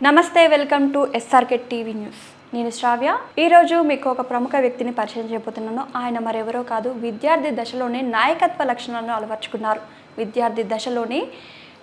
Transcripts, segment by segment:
నమస్తే, welcome to SRK TV news. నేను శ్రావ్య. ఈరోజు మీకు ఒక ప్రముఖ వ్యక్తిని పరిచయం చేయబోతున్నాను. ఆయన మరెవరో కాదు, విద్యార్థి దశలోనే నాయకత్వ లక్షణాలను అలవర్చుకున్నారు. విద్యార్థి దశలోనే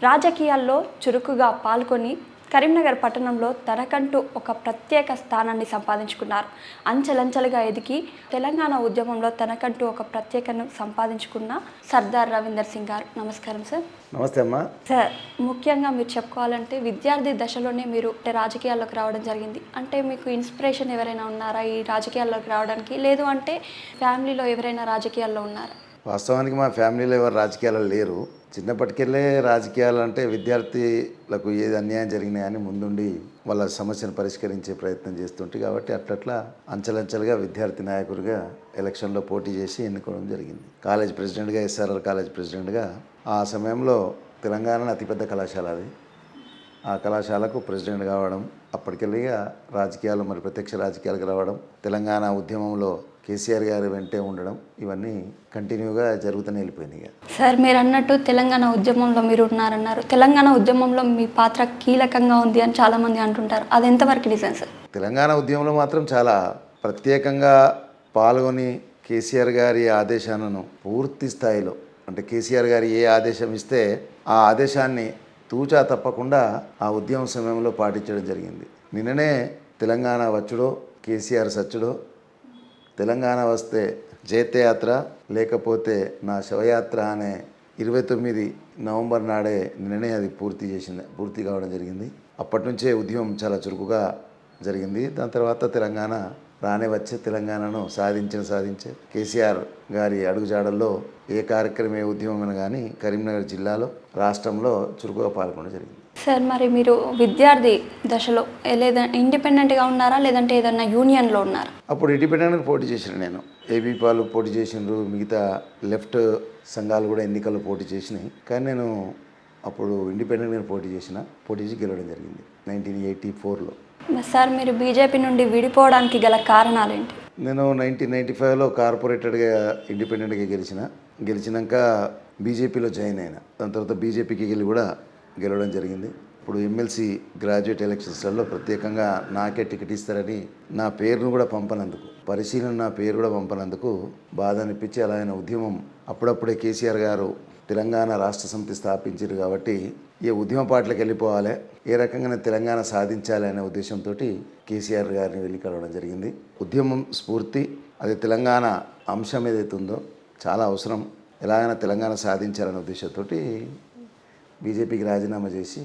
రాజకీయాల్లో చురుకుగా పాల్గొని కరీంనగర్ పట్టణంలో తనకంటూ ఒక ప్రత్యేక స్థానాన్ని సంపాదించుకున్నారు. అంచెలంచెలుగా ఎదిగి తెలంగాణ ఉద్యమంలో తనకంటూ ఒక ప్రత్యేకను సంపాదించుకున్న సర్దార్ రవీందర్ సింగ్ గారు. నమస్కారం సార్. నమస్తే అమ్మా. సార్, ముఖ్యంగా మీరు చెప్పుకోవాలంటే విద్యార్థి దశలోనే మీరు రాజకీయాల్లోకి రావడం జరిగింది. అంటే మీకు ఇన్స్పిరేషన్ ఎవరైనా ఉన్నారా ఈ రాజకీయాల్లోకి రావడానికి? లేదు అంటే ఫ్యామిలీలో ఎవరైనా రాజకీయాల్లో ఉన్నారా? వాస్తవానికి మా ఫ్యామిలీలో ఎవరు రాజకీయాలు లేరు. చిన్నప్పటికెళ్ళే రాజకీయాలు అంటే విద్యార్థులకు ఏది అన్యాయం జరిగినాయి అని ముందుండి వాళ్ళ సమస్యను పరిష్కరించే ప్రయత్నం చేస్తుంటే కాబట్టి అట్లట్లా అంచెలంచెలుగా విద్యార్థి నాయకుడిగా ఎలక్షన్లో పోటీ చేసి ఎన్నుకోవడం జరిగింది. కాలేజ్ ప్రెసిడెంట్గా, ఎస్ఆర్ఆర్ కాలేజ్ ప్రెసిడెంట్గా ఆ సమయంలో తెలంగాణ అతిపెద్ద కళాశాల అది. ఆ కళాశాలకు ప్రెసిడెంట్ కావడం, అప్పటికెళ్ళిగా రాజకీయాలు మరి ప్రత్యక్ష రాజకీయాలకు రావడం, తెలంగాణ ఉద్యమంలో కేసీఆర్ గారు వెంటే ఉండడం, ఇవన్నీ కంటిన్యూగా జరుగుతూనే వెళ్ళిపోయినాయి. సార్, మీరు అన్నట్టు తెలంగాణ ఉద్యమంలో మీరు ఉన్నారన్నారు. తెలంగాణ ఉద్యమంలో మీ పాత్ర కీలకంగా ఉంది అని చాలామంది అంటుంటారు. అది ఎంతవరకు నిజం సార్? తెలంగాణ ఉద్యమంలో మాత్రం చాలా ప్రత్యేకంగా పాల్గొని కేసీఆర్ గారి ఆదేశాలను పూర్తి స్థాయిలో, అంటే కేసీఆర్ గారు ఏ ఆదేశం ఇస్తే ఆ ఆదేశాన్ని తూచా తప్పకుండా ఆ ఉద్యమ సమయంలో పాటించడం జరిగింది. నిన్ననే తెలంగాణ వచ్చుడో కేసీఆర్ సచ్చుడో, తెలంగాణ వస్తే జైత్యయాత్ర లేకపోతే నా శవయాత్ర అనే 29 నవంబర్ నాడే నిన్ననే అది పూర్తి కావడం జరిగింది. అప్పటి నుంచే ఉద్యమం చాలా చురుకుగా జరిగింది. దాని తర్వాత తెలంగాణ వచ్చే తెలంగాణను సాధించే కేసీఆర్ గారి అడుగుజాడల్లో ఏ కార్యక్రమం ఏ ఉద్యమం కానీ కరీంనగర్ జిల్లాలో రాష్ట్రంలో చురుకుగా పాల్గొనడం జరిగింది. సార్, మరి మీరు విద్యార్థి దశలో లేదా ఇండిపెండెంట్గా ఉన్నారా, లేదంటే ఏదన్నా యూనియన్లో ఉన్నారా? అప్పుడు ఇండిపెండెంట్గా పోటీ చేసిన నేను. ఏబీ పాలు పోటీ చేసినారు, మిగతా లెఫ్ట్ సంఘాలు కూడా ఎన్నికల్లో పోటీ చేసినాయి. కానీ నేను అప్పుడు ఇండిపెండెంట్గా పోటీ చేసి గెలవడం జరిగింది 1984లో. సార్, మీరు బీజేపీ నుండి విడిపోవడానికి గల కారణాలు ఏంటి? నేను 1995లో కార్పొరేటెడ్గా ఇండిపెండెంట్గా గెలిచినాక బీజేపీలో జాయిన్ అయినా. దాని తర్వాత బీజేపీకి కూడా గెలవడం జరిగింది. ఇప్పుడు ఎమ్మెల్సీ గ్రాడ్యుయేట్ ఎలక్షన్స్లలో ప్రత్యేకంగా నాకే టికెట్ ఇస్తారని నా పేరును కూడా పంపనందుకు, పరిశీలన నా పేరు కూడా పంపనందుకు బాధ అనిపించి అలా ఆయన ఉద్యమం అప్పుడప్పుడే కేసీఆర్ గారు తెలంగాణ రాష్ట్ర సమితి స్థాపించారు కాబట్టి ఈ ఉద్యమ పాటలకు వెళ్ళిపోవాలి, ఏ రకంగా తెలంగాణ సాధించాలి అనే ఉద్దేశంతో కేసీఆర్ గారిని వెళ్ళి కలవడం జరిగింది. ఉద్యమం స్ఫూర్తి, అది తెలంగాణ అంశం ఏదైతే ఉందో చాలా అవసరం, ఎలాగైనా తెలంగాణ సాధించాలనే ఉద్దేశంతో బీజేపీకి రాజీనామా చేసి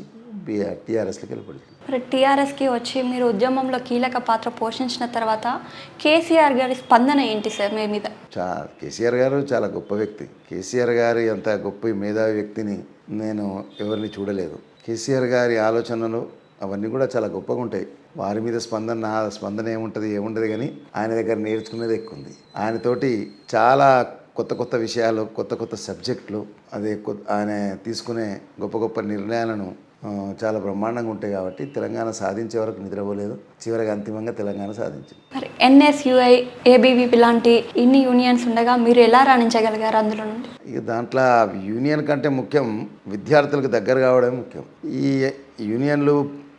టీఆర్ఎస్లోకి వెళ్ళిపోయింది. మరి టీఆర్ఎస్కి వచ్చి మీరు ఉద్యమంలో కీలక పాత్ర పోషించిన తర్వాత కేసీఆర్ గారి స్పందన ఏంటి సార్ మీ మీద? కేసీఆర్ గారు చాలా గొప్ప వ్యక్తి. కేసీఆర్ గారి అంత గొప్ప మేధావి వ్యక్తిని నేను ఎవరిని చూడలేదు. కేసీఆర్ గారి ఆలోచనలు అవన్నీ కూడా చాలా గొప్పగా ఉంటాయి. వారి మీద నా స్పందన ఏముంటుంది కానీ ఆయన దగ్గర నేర్చుకునేది ఎక్కువ ఉంది. ఆయనతోటి చాలా కొత్త విషయాలు, కొత్త సబ్జెక్టులు, ఆయన తీసుకునే గొప్ప నిర్ణయాలను చాలా బ్రహ్మాండంగా ఉంటాయి కాబట్టి తెలంగాణ సాధించే వరకు నిద్రపోలేదు. చివరికి అంతిమంగా తెలంగాణ సాధించింది. మరి ఎన్ఎస్యుఐ, ఏబీవీపీ లాంటి ఇన్ని యూనియన్స్ ఉండగా మీరు ఎలా రాణించగలిగారు అందులో నుండి? ఇక దాంట్లో యూనియన్ కంటే ముఖ్యం విద్యార్థులకు దగ్గర కావడమే ముఖ్యం. ఈ యూనియన్లు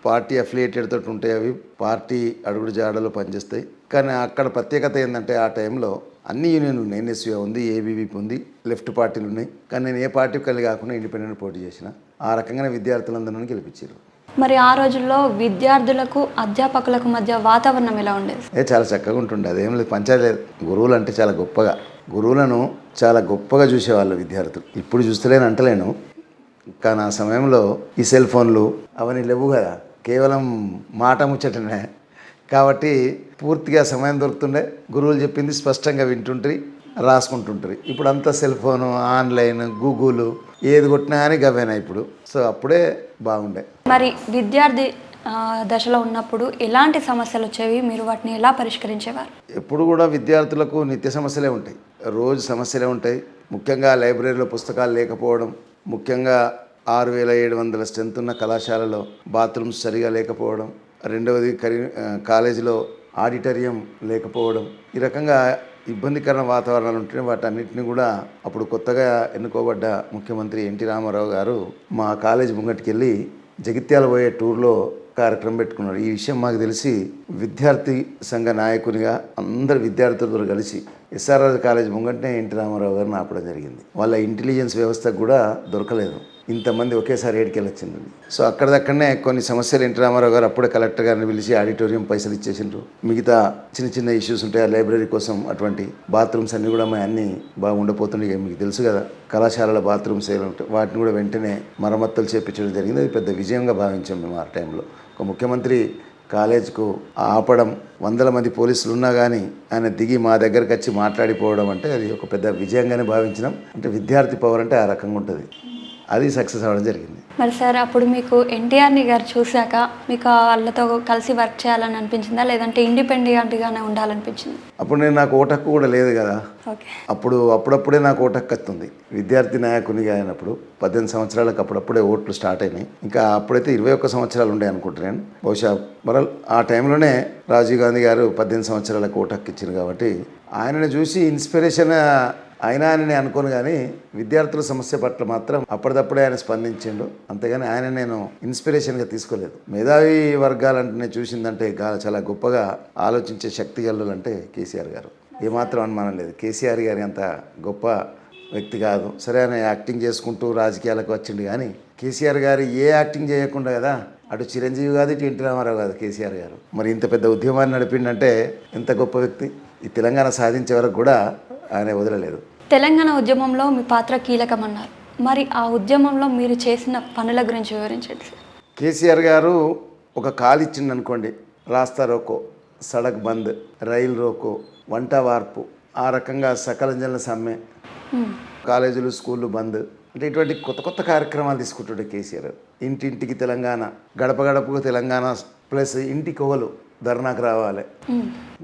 పార్టీ అఫిలియేటెడ్ తోటి ఉంటాయి, అవి పార్టీ అడుగుడు జాడలో పనిచేస్తాయి. కానీ అక్కడ ప్రత్యేకత ఏంటంటే ఆ టైంలో అన్ని యూనియన్లు ఉన్నాయి. ఎన్ఎస్యుఐ ఉంది, ఏబీవీపీ ఉంది, లెఫ్ట్ పార్టీలు ఉన్నాయి. కానీ నేను ఏ పార్టీ కలిగి కాకుండా ఇండిపెండెంట్ పోటీ చేసిన. ఆ రకంగానే విద్యార్థులందరూ గెలిపించారు. మరి ఆ రోజుల్లో విద్యార్థులకు అధ్యాపకులకు మధ్య వాతావరణం ఎలా ఉండేది? చాలా చక్కగా ఉంటుండే. అదేం లేదు, పంచాయతీ గురువులు అంటే చాలా గొప్పగా, గురువులను చాలా గొప్పగా చూసేవాళ్ళు విద్యార్థులు. ఇప్పుడు చూస్తలేను అంటలేను, కానీ ఆ సమయంలో ఈ సెల్ ఫోన్లు అవన్నీ లేవు కదా, కేవలం మాట ముచ్చటనే కాబట్టి పూర్తిగా సమయం దొరుకుతుండే. గురువులు చెప్పింది స్పష్టంగా వింటుంటారు, రాసుకుంటుంటారు. ఇప్పుడు అంతా సెల్ ఫోను, ఆన్లైన్, గూగుల్, ఏది కొట్టినా కానీ గవేనా ఇప్పుడు. సో అప్పుడే బాగుండే. మరి విద్యార్థి దశలో ఉన్నప్పుడు ఎలాంటి సమస్యలు వచ్చేవి, మీరు వాటిని ఎలా పరిష్కరించేవారు? ఎప్పుడు కూడా విద్యార్థులకు నిత్య సమస్యలే ఉంటాయి, రోజు సమస్యలే ఉంటాయి. ముఖ్యంగా లైబ్రరీలో పుస్తకాలు లేకపోవడం, ముఖ్యంగా 6700 స్ట్రెంత్ ఉన్న కళాశాలలో బాత్రూమ్స్ సరిగా లేకపోవడం, రెండవది కాలేజీలో ఆడిటోరియం లేకపోవడం, ఈ రకంగా ఇబ్బందికరమైన వాతావరణాలు ఉంటే వాటన్నిటిని కూడా అప్పుడు కొత్తగా ఎన్నుకోబడ్డ ముఖ్యమంత్రి ఎన్టీ రామారావు గారు మా కాలేజీ ముంగటికి వెళ్ళి జగిత్యాల పోయే టూర్లో కార్యక్రమం పెట్టుకున్నాడు. ఈ విషయం మాకు తెలిసి విద్యార్థి సంఘ నాయకునిగా అందరు విద్యార్థులతో కలిసి ఎస్ఆర్ఆర్ కాలేజ్ ముంగంటే ఎన్టీ రామారావు గారిని ఆపడం జరిగింది. వాళ్ళ ఇంటెలిజెన్స్ వ్యవస్థకు కూడా దొరకలేదు ఇంతమంది ఒకేసారి ఏడికెళ్ళొచ్చింది. సో అక్కడదక్కడనే కొన్ని సమస్యలు ఎన్టీ రామారావు గారు అప్పుడే కలెక్టర్ గారిని పిలిచి ఆడిటోరియం పైసలు ఇచ్చేసిండ్రు. మిగతా చిన్న చిన్న ఇష్యూస్ ఉంటాయి ఆ లైబ్రరీ కోసం, అటువంటి బాత్రూమ్స్ అన్నీ కూడా మా అన్నీ బాగా ఉండబోతున్నాయి. మీకు తెలుసు కదా, కళాశాలల బాత్రూమ్స్ ఏమి ఉంటాయి, వాటిని కూడా వెంటనే మరమ్మతులు చేపించడం జరిగింది. అది పెద్ద విజయంగా భావించాం మేము ఆ టైంలో. ఒక ముఖ్యమంత్రి కాలేజ్కు ఆపడం, 100 మంది పోలీసులు ఉన్నా కానీ ఆయన దిగి మా దగ్గరకు వచ్చి మాట్లాడిపోవడం అంటే అది ఒక పెద్ద విజయంగానే భావించినాం. అంటే విద్యార్థి పవర్ అంటే ఆ రకంగా ఉంటుంది. అది సక్సెస్ అవ్వడం జరిగింది. మరి సార్ అప్పుడు మీకు ఎన్టీఆర్ని గారు చూశాక మీకు వాళ్ళతో కలిసి వర్క్ చేయాలని అనిపించిందా, లేదంటే ఇండిపెండెంట్గానే ఉండాలనిపించింది? అప్పుడు నాకు ఓటు హక్కు కూడా లేదు కదా. ఓకే. అప్పుడప్పుడే నాకు ఓటు హక్కు వస్తుంది. విద్యార్థి నాయకునిగా అయినప్పుడు 18 సంవత్సరాలకు అప్పుడప్పుడే ఓట్లు స్టార్ట్ అయినాయి. ఇంకా అప్పుడైతే 21 సంవత్సరాలు ఉండే అనుకుంటున్నాను బహుశా. ఆ టైంలోనే రాజీవ్ గాంధీ గారు 18 సంవత్సరాలకు ఓటు హక్కు ఇచ్చారు కాబట్టి ఆయనను చూసి ఇన్స్పిరేషన్ అయినా అని అనుకోను, కానీ విద్యార్థుల సమస్య పట్ల మాత్రం అప్పటిదప్పుడే ఆయన స్పందించిండు. అంతేగాని ఆయన నేను ఇన్స్పిరేషన్గా తీసుకోలేదు. మేధావి వర్గాలంటే నేను చూసిందంటే చాలా గొప్పగా ఆలోచించే శక్తి గల్లంటే కేసీఆర్ గారు. ఏమాత్రం అనుమానం లేదు. కేసీఆర్ గారి అంత గొప్ప వ్యక్తి కాదు. సరే ఆయన యాక్టింగ్ చేసుకుంటూ రాజకీయాలకు వచ్చిండు, కానీ కేసీఆర్ గారు ఏ యాక్టింగ్ చేయకుండా కదా, అటు చిరంజీవి కాదు ఇటు ఎన్టీ రామారావు కాదు కేసీఆర్ గారు. మరి ఇంత పెద్ద ఉద్యమాన్ని నడిపిండంటే ఎంత గొప్ప వ్యక్తి. ఈ తెలంగాణ సాధించే వరకు కూడా ఆయన వదలలేదు. తెలంగాణ ఉద్యమంలో మీ పాత్ర కీలకమన్నారు. మరి ఆ ఉద్యమంలో మీరు చేసిన పనుల గురించి వివరించండి. కేసీఆర్ గారు ఒక కాల్ ఇచ్చిండు అనుకోండి, రాస్తా రోకో, సడక్ బంద్, రైలు రోకో, వంట వార్పు, ఆ రకంగా సకల జనుల సమ్మె, కాలేజీలు స్కూళ్ళు బంద్, అంటే ఇటువంటి కొత్త కార్యక్రమాలు తీసుకుంటుండే కేసీఆర్. ఇంటింటికి తెలంగాణ, గడప గడపకు తెలంగాణ, ప్లస్ ఇంటికి ఒకలు ధర్నాకు రావాలి,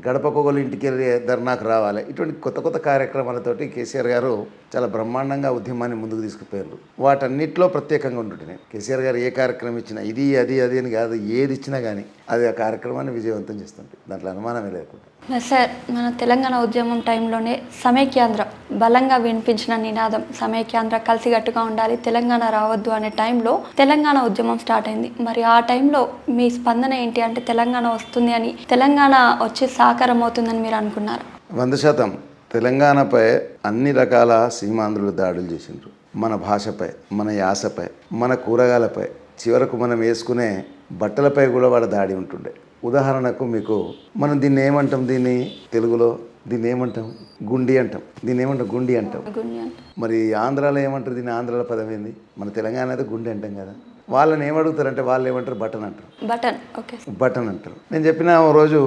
గడపకు ఒకరు ఇంటికి వెళ్ళి ధర్నాకు రావాలి. ఇటువంటి కొత్త కార్యక్రమాలతోటి కేసీఆర్ గారు చాలా బ్రహ్మాండంగా ఉద్యమాన్ని ముందుకు తీసుకుపోయారు. వాటన్నిటిలో ప్రత్యేకంగా ఉంటుండే కేసీఆర్ గారు ఏ కార్యక్రమం ఇచ్చినా ఇది అది అని కాదు, ఏది ఇచ్చినా కానీ అది ఆ కార్యక్రమాన్ని విజయవంతం చేస్తుంది. దాంట్లో అనుమానమే లేకుండా. సార్, మన తెలంగాణ ఉద్యమం టైంలోనే సమైక్యాంధ్ర బలంగా వినిపించిన నినాదం సమైక్యాంధ్ర కలిసిగట్టుగా ఉండాలి, తెలంగాణ రావద్దు అనే టైంలో తెలంగాణ ఉద్యమం స్టార్ట్ అయింది. మరి ఆ టైంలో మీ స్పందన ఏంటి? అంటే తెలంగాణ వస్తుంది అని, తెలంగాణ వచ్చి సాకారం అవుతుందని మీరు అనుకున్నారు? 100% తెలంగాణపై అన్ని రకాల సీమాంధ్రులు దాడులు చేసిండ్రు. మన భాషపై, మన యాసపై, మన కూరగాయలపై, చివరకు మనం వేసుకునే బట్టలపై కూడా వాళ్ళ దాడి ఉంటుండే. ఉదాహరణకు మీకు మనం దీన్ని ఏమంటాం, దీన్ని తెలుగులో దీన్ని ఏమంటాం, గుండి అంటాం. దీన్ని ఏమంటాం, గుండి అంటాం. మరి ఆంధ్రాలో ఏమంటారు దీన్ని? ఆంధ్రాలో పదం ఏంది? మన తెలంగాణ అయితే గుండి అంటాం కదా. వాళ్ళని ఏమడుగుతారంటే వాళ్ళు ఏమంటారు, బటన్ అంటారు. బటన్ అంటారు. నేను చెప్పిన ఓ రోజు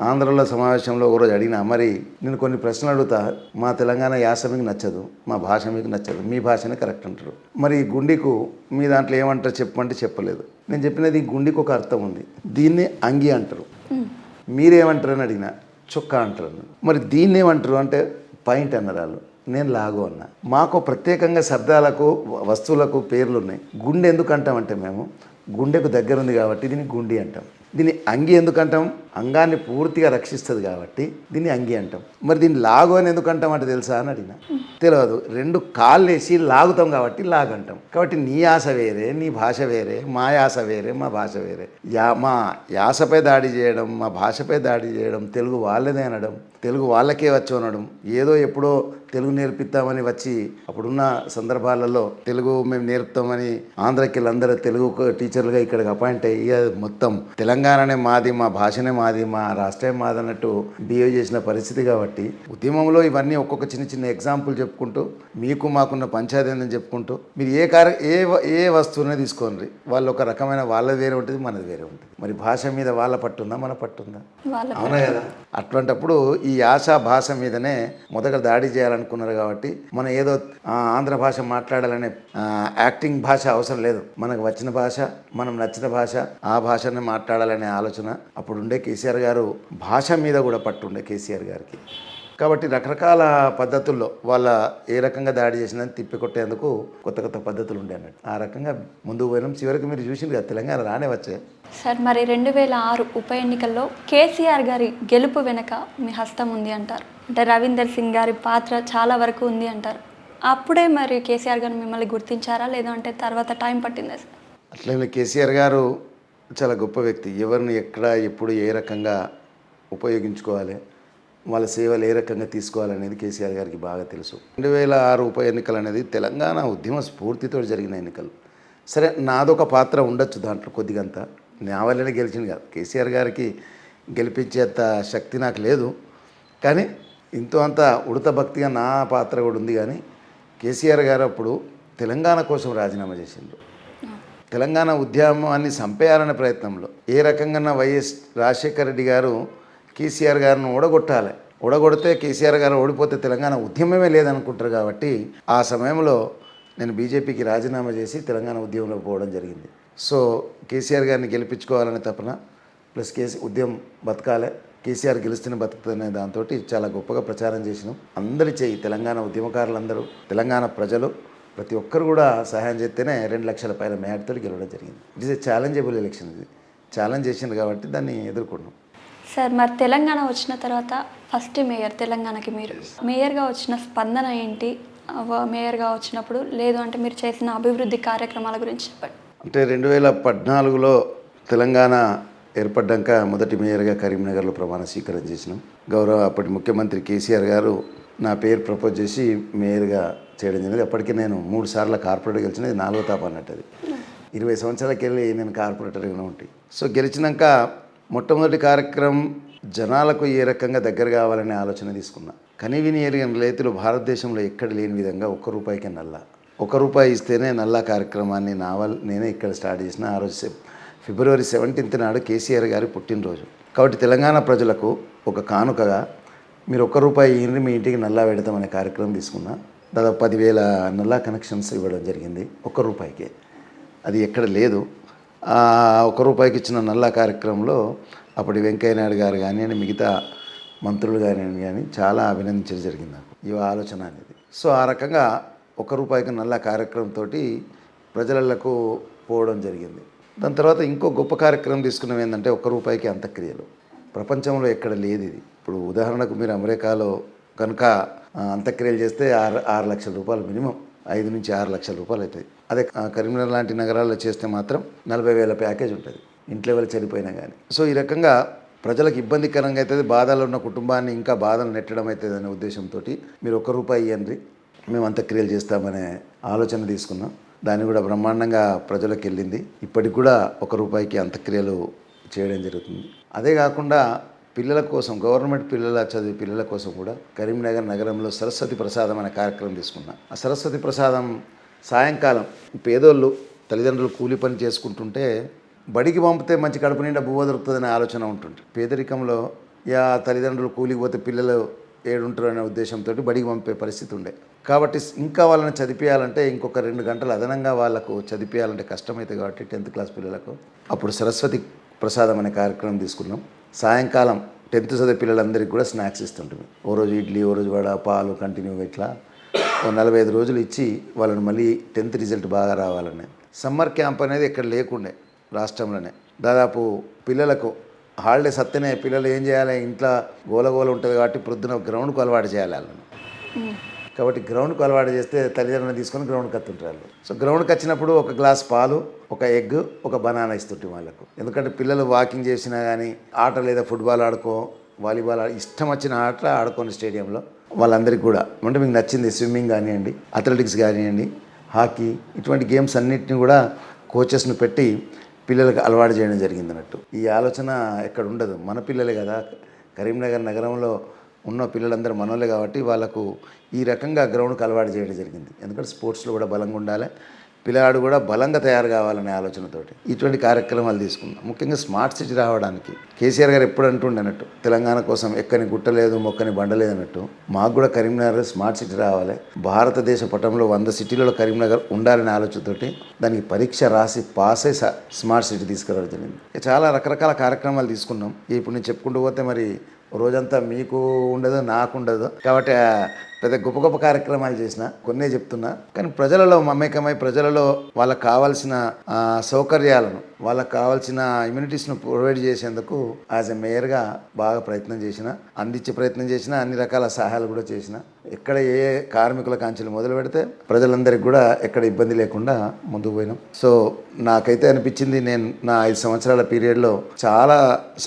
ఆంధ్రలో సమావేశంలో ఒకరోజు అడిగినా, మరి నేను కొన్ని ప్రశ్నలు అడుగుతా, మా తెలంగాణ యాస మీకు నచ్చదు, మా భాష మీకు నచ్చదు, మీ భాషనే కరెక్ట్ అంటారు. మరి గుండికు మీ దాంట్లో ఏమంటారు చెప్పమంటే చెప్పలేదు. నేను చెప్పినది గుండికి ఒక అర్థం ఉంది. దీన్ని అంగి అంటారు. మీరేమంటారు అని అడిగినా, చొక్కా అంటారు. మరి దీన్ని ఏమంటారు అంటే పాయింట్ అన్నారు వాళ్ళు. నేను లాగో అన్నా. మాకు ప్రత్యేకంగా శబ్దాలకు, వస్తువులకు పేర్లు ఉన్నాయి. గుండె ఎందుకు అంటామంటే మేము గుండెకు దగ్గర ఉంది కాబట్టి దీన్ని గుండి అంటాం. దీన్ని అంగి ఎందుకు అంటాం? అంగాన్ని పూర్తిగా రక్షిస్తుంది కాబట్టి దీన్ని అంగి అంటాం. మరి దీన్ని లాగు అని ఎందుకు అంటాం అంటే తెలుసా అని అడిగినా, తెలియదు. 2 కాళ్ళు వేసి లాగుతాం కాబట్టి లాగంటాం. కాబట్టి నీ యాస వేరే, నీ భాష వేరే, మా యాస వేరే, మా భాష వేరే. మా యాసపై దాడి చేయడం, మా భాషపై దాడి చేయడం, తెలుగు వాళ్ళదే అనడం, తెలుగు వాళ్ళకే వచ్చి అనడం, ఏదో ఎప్పుడో తెలుగు నేర్పిస్తామని వచ్చి అప్పుడున్న సందర్భాలలో తెలుగు మేము నేర్పుతామని ఆంధ్రకి అందరూ తెలుగు టీచర్లుగా ఇక్కడికి అపాయింట్ అయ్యి మొత్తం తెలంగాణనే మాది, మా భాషనే మాది, మా రాష్ట్రమే మాది అన్నట్టు బిహేవ్ చేసిన పరిస్థితి. కాబట్టి ఉద్యమంలో ఇవన్నీ ఒక్కొక్క చిన్న ఎగ్జాంపుల్ చెప్పుకుంటూ మీకు మాకున్న పంచాయతీ అని చెప్పుకుంటూ మీరు ఏ వస్తువునే తీసుకోండి, వాళ్ళు ఒక రకమైన వాళ్ళది వేరే ఉంటుంది, మనది వేరే ఉంటుంది. మరి భాష మీద వాళ్ళ పట్టుందా, మన పట్టుందా? అవునా కదా. అటువంటప్పుడు ఈ యాస భాష మీదనే మొదట దాడి చేయాలనుకున్నారు. కాబట్టి మనం ఏదో ఆంధ్ర భాష మాట్లాడాలనే యాక్టింగ్ భాష అవసరం లేదు. మనకు వచ్చిన భాష, మనం నచ్చిన భాష, ఆ భాషనే మాట్లాడాలనే ఆలోచన అప్పుడు ఉండే. కేసీఆర్ గారు భాష మీద కూడా పట్టుండే కేసీఆర్ గారికి. కాబట్టి రకరకాల పద్ధతుల్లో వాళ్ళ ఏ రకంగా దాడి చేసిందని తిప్పికొట్టేందుకు కొత్త పద్ధతులు ఉండే అన్నట్టు. ఆ రకంగా ముందుకు పోయినాం. చివరికి మీరు చూసింది కదా, తెలంగాణ రానే వచ్చే. సార్, మరి 2006 ఉప ఎన్నికల్లో కేసీఆర్ గారి గెలుపు వెనక మీ హస్తం ఉంది అంటారు. అంటే రవీందర్ సింగ్ గారి పాత్ర చాలా వరకు ఉంది అంటారు. అప్పుడే మరి కేసీఆర్ గారు మిమ్మల్ని గుర్తించారా, లేదంటే తర్వాత టైం పట్టిందా సార్? అట్లే కేసీఆర్ గారు చాలా గొప్ప వ్యక్తి. ఎవరిని ఎక్కడ ఎప్పుడు ఏ రకంగా ఉపయోగించుకోవాలి, వాళ్ళ సేవలు ఏ రకంగా తీసుకోవాలనేది కేసీఆర్ గారికి బాగా తెలుసు. 2006 ఉప ఎన్నికలు అనేది తెలంగాణ ఉద్యమ స్ఫూర్తితో జరిగిన ఎన్నికలు. సరే, నాదొక పాత్ర ఉండొచ్చు దాంట్లో కొద్దిగంత. నా వల్లనే గెలిచింది కాదు, కేసీఆర్ గారికి గెలిపించేంత శక్తి నాకు లేదు. కానీ ఇంతో అంత ఉడత భక్తిగా నా పాత్ర కూడా ఉంది. కానీ కేసీఆర్ గారు అప్పుడు తెలంగాణ కోసం రాజీనామా చేసిండ్రు. తెలంగాణ ఉద్యమాన్ని చంపేయాలనే ప్రయత్నంలో ఏ రకంగా వైఎస్ రాజశేఖర రెడ్డి గారు కేసీఆర్ గారిని ఓడగొట్టాలి, ఓడగొడితే కేసీఆర్ గారు ఓడిపోతే తెలంగాణ ఉద్యమమే లేదనుకుంటారు. కాబట్టి ఆ సమయంలో నేను బీజేపీకి రాజీనామా చేసి తెలంగాణ ఉద్యమంలో పోవడం జరిగింది. సో కేసీఆర్ గారిని గెలిపించుకోవాలనే తపన ప్లస్ ఉద్యమం బతకాలి, కేసీఆర్ గెలుస్తున్న బతుకుతుందనే దాంతో చాలా గొప్పగా ప్రచారం చేసినాం. అందరి చేయి, తెలంగాణ ఉద్యమకారులందరూ, తెలంగాణ ప్రజలు ప్రతి ఒక్కరు కూడా సహాయం చేస్తేనే 2 లక్షల పైన మేడతో గెలవడం జరిగింది. It is a challengeable election. ఇది ఛాలెంజ్ చేసింది కాబట్టి దాన్ని ఎదుర్కొన్నాం. సార్, మరి తెలంగాణ వచ్చిన తర్వాత ఫస్ట్ మేయర్, తెలంగాణకి మీరు మేయర్గా వచ్చిన స్పందన ఏంటి? మేయర్గా వచ్చినప్పుడు లేదు అంటే మీరు చేసిన అభివృద్ధి కార్యక్రమాల గురించి చెప్పండి. అంటే 2014లో తెలంగాణ ఏర్పడ్డాక మొదటి మేయర్గా కరీంనగర్లో ప్రమాణ స్వీకారం చేసినాం. గౌరవ అప్పటి ముఖ్యమంత్రి కేసీఆర్ గారు నా పేరు ప్రపోజ్ చేసి మేయర్గా చేయడం జరిగింది. అప్పటికే నేను 3 సార్లు కార్పొరేటర్ గెలిచినది 4వ తాప అన్నట్టు. అది 20 సంవత్సరాలకి వెళ్ళి నేను కార్పొరేటర్గా ఉంటాయి. సో గెలిచినాక మొట్టమొదటి కార్యక్రమం జనాలకు ఏ రకంగా దగ్గర కావాలనే ఆలోచన తీసుకున్నా. కనీవిని ఎరిగిన రైతులు భారతదేశంలో ఎక్కడ లేని విధంగా ₹1 నల్లా, ₹1 ఇస్తేనే నల్లా కార్యక్రమాన్ని నేనే ఇక్కడ స్టార్ట్ చేసిన. ఆ రోజు ఫిబ్రవరి 17th నాడు కేసీఆర్ గారి పుట్టినరోజు. కాబట్టి తెలంగాణ ప్రజలకు ఒక కానుకగా మీరు ₹1 ఇయ్యండి, మీ ఇంటికి నల్లా పెడతామనే కార్యక్రమం తీసుకున్నా. దాదాపు 10,000 నల్లా కనెక్షన్స్ ఇవ్వడం జరిగింది ₹1. అది ఎక్కడ లేదు. ₹1 ఇచ్చిన నల్లా కార్యక్రమంలో అప్పటి వెంకయ్యనాయుడు గారు కానివ్వండి, మిగతా మంత్రులు కానీ చాలా అభినందించడం జరిగింది నాకు ఈ ఆలోచన అనేది. సో ఆ రకంగా ₹1 నల్లా కార్యక్రమంతో ప్రజలకు పోవడం జరిగింది. దాని తర్వాత ఇంకో గొప్ప కార్యక్రమం తీసుకున్నాం. ఏంటంటే ₹1 అంత్యక్రియలు. ప్రపంచంలో ఎక్కడ లేదు ఇది. ఇప్పుడు ఉదాహరణకు మీరు అమెరికాలో కనుక అంత్యక్రియలు చేస్తే 6 లక్షల రూపాయలు మినిమం, 5 నుంచి 6 లక్షల రూపాయలు అవుతాయి. అదే కరీంనగర్ లాంటి నగరాల్లో చేస్తే మాత్రం 40,000 ప్యాకేజ్ ఉంటుంది, ఇంట్లో ఎవరు చనిపోయినా కానీ. సో ఈ రకంగా ప్రజలకు ఇబ్బందికరంగా అవుతుంది, బాధలు ఉన్న కుటుంబాన్ని ఇంకా బాధలు నెట్టడం అవుతుంది అనే ఉద్దేశంతో మీరు ₹1 ఇవ్వండి, మేము అంత్యక్రియలు చేస్తామనే ఆలోచన తీసుకున్నాం. దాన్ని కూడా బ్రహ్మాండంగా ప్రజలకు వెళ్ళింది. ఇప్పటికి కూడా ₹1 అంత్యక్రియలు చేయడం జరుగుతుంది. అదే కాకుండా పిల్లల కోసం, గవర్నమెంట్ పిల్లల చదివే పిల్లల కోసం కూడా కరీంనగర్ నగరంలో సరస్వతి ప్రసాదం అనే కార్యక్రమం తీసుకున్నా. ఆ సరస్వతి ప్రసాదం సాయంకాలం పేదోళ్ళు తల్లిదండ్రులు కూలి పని చేసుకుంటుంటే బడికి పంపితే మంచి కడుపు నిండా బువ్వ దొరుకుతుందనే ఆలోచన ఉంటుంది. పేదరికంలో తల్లిదండ్రులు కూలికి పోతే పిల్లలు ఏడుంటారు అనే ఉద్దేశంతో బడికి పంపే పరిస్థితి ఉండే. కాబట్టి ఇంకా వాళ్ళని చదివించాలంటే ఇంకొక 2 గంటలు అదనంగా వాళ్ళకు చదివించాలంటే కష్టమవుతుంది. కాబట్టి 10th క్లాస్ పిల్లలకు అప్పుడు సరస్వతి ప్రసాదం అనే కార్యక్రమం తీసుకున్నాం. సాయంకాలం 10th చదివే పిల్లలందరికీ కూడా స్నాక్స్ ఇస్తుంటుంది. ఓ రోజు ఇడ్లీ, ఓ రోజు వడ, పాలు కంటిన్యూగా ఇట్లా 45 రోజులు ఇచ్చి వాళ్ళని మళ్ళీ 10th రిజల్ట్ బాగా రావాలని. సమ్మర్ క్యాంప్ అనేది ఇక్కడ లేకుండే రాష్ట్రంలోనే. దాదాపు పిల్లలకు హాలిడేస్ వస్తేనే పిల్లలు ఏం చేయాలి, ఇంట్లో గోలగోల ఉంటుంది కాబట్టి ప్రొద్దున గ్రౌండ్కు అలవాటు చేయాలి వాళ్ళని. కాబట్టి గ్రౌండ్కు అలవాటు చేస్తే తల్లిదండ్రులను తీసుకొని గ్రౌండ్కి వస్తుంటారు. సో గ్రౌండ్కి వచ్చినప్పుడు ఒక గ్లాస్ పాలు, ఒక ఎగ్, ఒక బనానా ఇస్తుంటే వాళ్ళకు. ఎందుకంటే పిల్లలు వాకింగ్ చేసినా కానీ ఆట లేదా ఫుట్బాల్ ఆడుకో, వాలీబాల్ ఇష్టం వచ్చిన ఆట ఆడుకోని స్టేడియంలో వాళ్ళందరికీ కూడా అంటే మీకు నచ్చింది స్విమ్మింగ్ కానివ్వండి, అథ్లెటిక్స్ కానివ్వండి, హాకీ, ఇటువంటి గేమ్స్ అన్నింటినీ కూడా కోచెస్ను పెట్టి పిల్లలకు అలవాటు చేయడం జరిగింది అన్నట్టు. ఈ ఆలోచన ఎక్కడ ఉండదు. మన పిల్లలే కదా, కరీంనగర్ నగరంలో ఉన్న పిల్లలందరూ మనోళ్ళే కాబట్టి వాళ్ళకు ఈ రకంగా గ్రౌండ్కి అలవాటు చేయడం జరిగింది. ఎందుకంటే స్పోర్ట్స్లో కూడా బలంగా ఉండాలి, పిల్లాడు కూడా బలంగా తయారు కావాలనే ఆలోచనతోటి ఇటువంటి కార్యక్రమాలు తీసుకున్నాం. ముఖ్యంగా స్మార్ట్ సిటీ రావడానికి కేసీఆర్ గారు ఎప్పుడు అంటుండే అన్నట్టు, తెలంగాణ కోసం ఎక్కని గుట్టలేదు, మొక్కని బండలేదు అన్నట్టు. మాకు కూడా కరీంనగర్ స్మార్ట్ సిటీ రావాలి, భారతదేశ పటంలో 100 సిటీలలో కరీంనగర్ ఉండాలనే ఆలోచనతోటి దానికి పరీక్ష రాసి పాస్ అయి స్మార్ట్ సిటీ తీసుకురావడం జరిగింది. చాలా రకరకాల కార్యక్రమాలు తీసుకున్నాం. ఇప్పుడు నేను చెప్పుకుంటూ పోతే మరి రోజంతా మీకు ఉండదు, నాకు ఉండదు. కాబట్టి పెద్ద గొప్ప గొప్ప కార్యక్రమాలు చేసిన కొన్నే చెప్తున్నా. కానీ ప్రజలలో మమేకమై ప్రజలలో వాళ్ళకు కావాల్సిన సౌకర్యాలను వాళ్ళకి కావాల్సిన ఇమ్యూనిటీస్ను ప్రొవైడ్ చేసేందుకు యాజ్ ఎ మేయర్గా బాగా ప్రయత్నం చేసిన, అందించే ప్రయత్నం చేసిన, అన్ని రకాల సహాయాలు కూడా చేసిన. ఎక్కడ ఏ కార్మికుల కాంచెలు మొదలు పెడితే ప్రజలందరికీ కూడా ఎక్కడ ఇబ్బంది లేకుండా ముందుకు పోయినాం. సో నాకైతే అనిపించింది, నేను నా 5 సంవత్సరాల పీరియడ్లో చాలా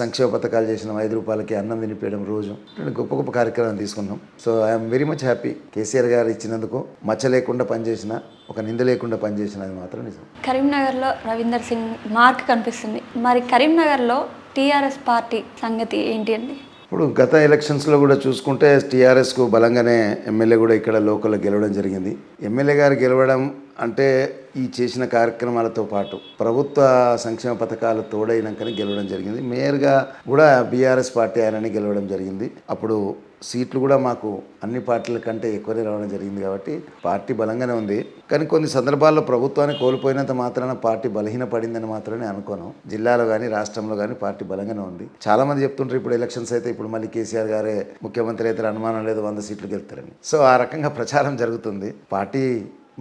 సంక్షేమ పథకాలు చేసినాం. 5 రూపాయలకి అన్నం తినిపించడం రోజు, గొప్ప గొప్ప కార్యక్రమం తీసుకున్నాం. So I'm very much happy. KCR గారు ఇచ్చినందుకు మచ్చ లేకుండా పనిచేసిన, ఒక నింద లేకుండా పనిచేసిన, అది మాత్రం నిజం. కరీంనగర్లో రవీందర్ సింగ్ మార్క్ కనిపిస్తుంది. మరి కరీంనగర్లో టీఆర్ఎస్ పార్టీ సంగతి ఏంటి అండి? ఇప్పుడు గత ఎలక్షన్స్లో కూడా చూసుకుంటే టీఆర్ఎస్కు బలంగానే ఎమ్మెల్యే కూడా ఇక్కడ లోకల్లో గెలవడం జరిగింది. ఎమ్మెల్యే గారు గెలవడం అంటే ఈ చేసిన కార్యక్రమాలతో పాటు ప్రభుత్వ సంక్షేమ పథకాలు తోడైనాకనే గెలవడం జరిగింది. మేయర్గా కూడా బీఆర్ఎస్ పార్టీ ఆయనని గెలవడం జరిగింది. అప్పుడు సీట్లు కూడా మాకు అన్ని పార్టీల కంటే ఎక్కువనే రావడం జరిగింది. కాబట్టి పార్టీ బలంగానే ఉంది. కానీ కొన్ని సందర్భాల్లో ప్రభుత్వాన్ని కోల్పోయినంత మాత్రాన పార్టీ బలహీనపడిందని మాత్రమే అనుకోను. జిల్లాలో కానీ రాష్ట్రంలో కానీ పార్టీ బలంగానే ఉంది. చాలామంది చెప్తుంటారు ఇప్పుడు ఎలక్షన్స్ అయితే ఇప్పుడు మళ్ళీ కేసీఆర్ గారే ముఖ్యమంత్రి అయితే అనుమానం లేదు 100 సీట్లు గెలుతారని. సో ఆ రకంగా ప్రచారం జరుగుతుంది. పార్టీ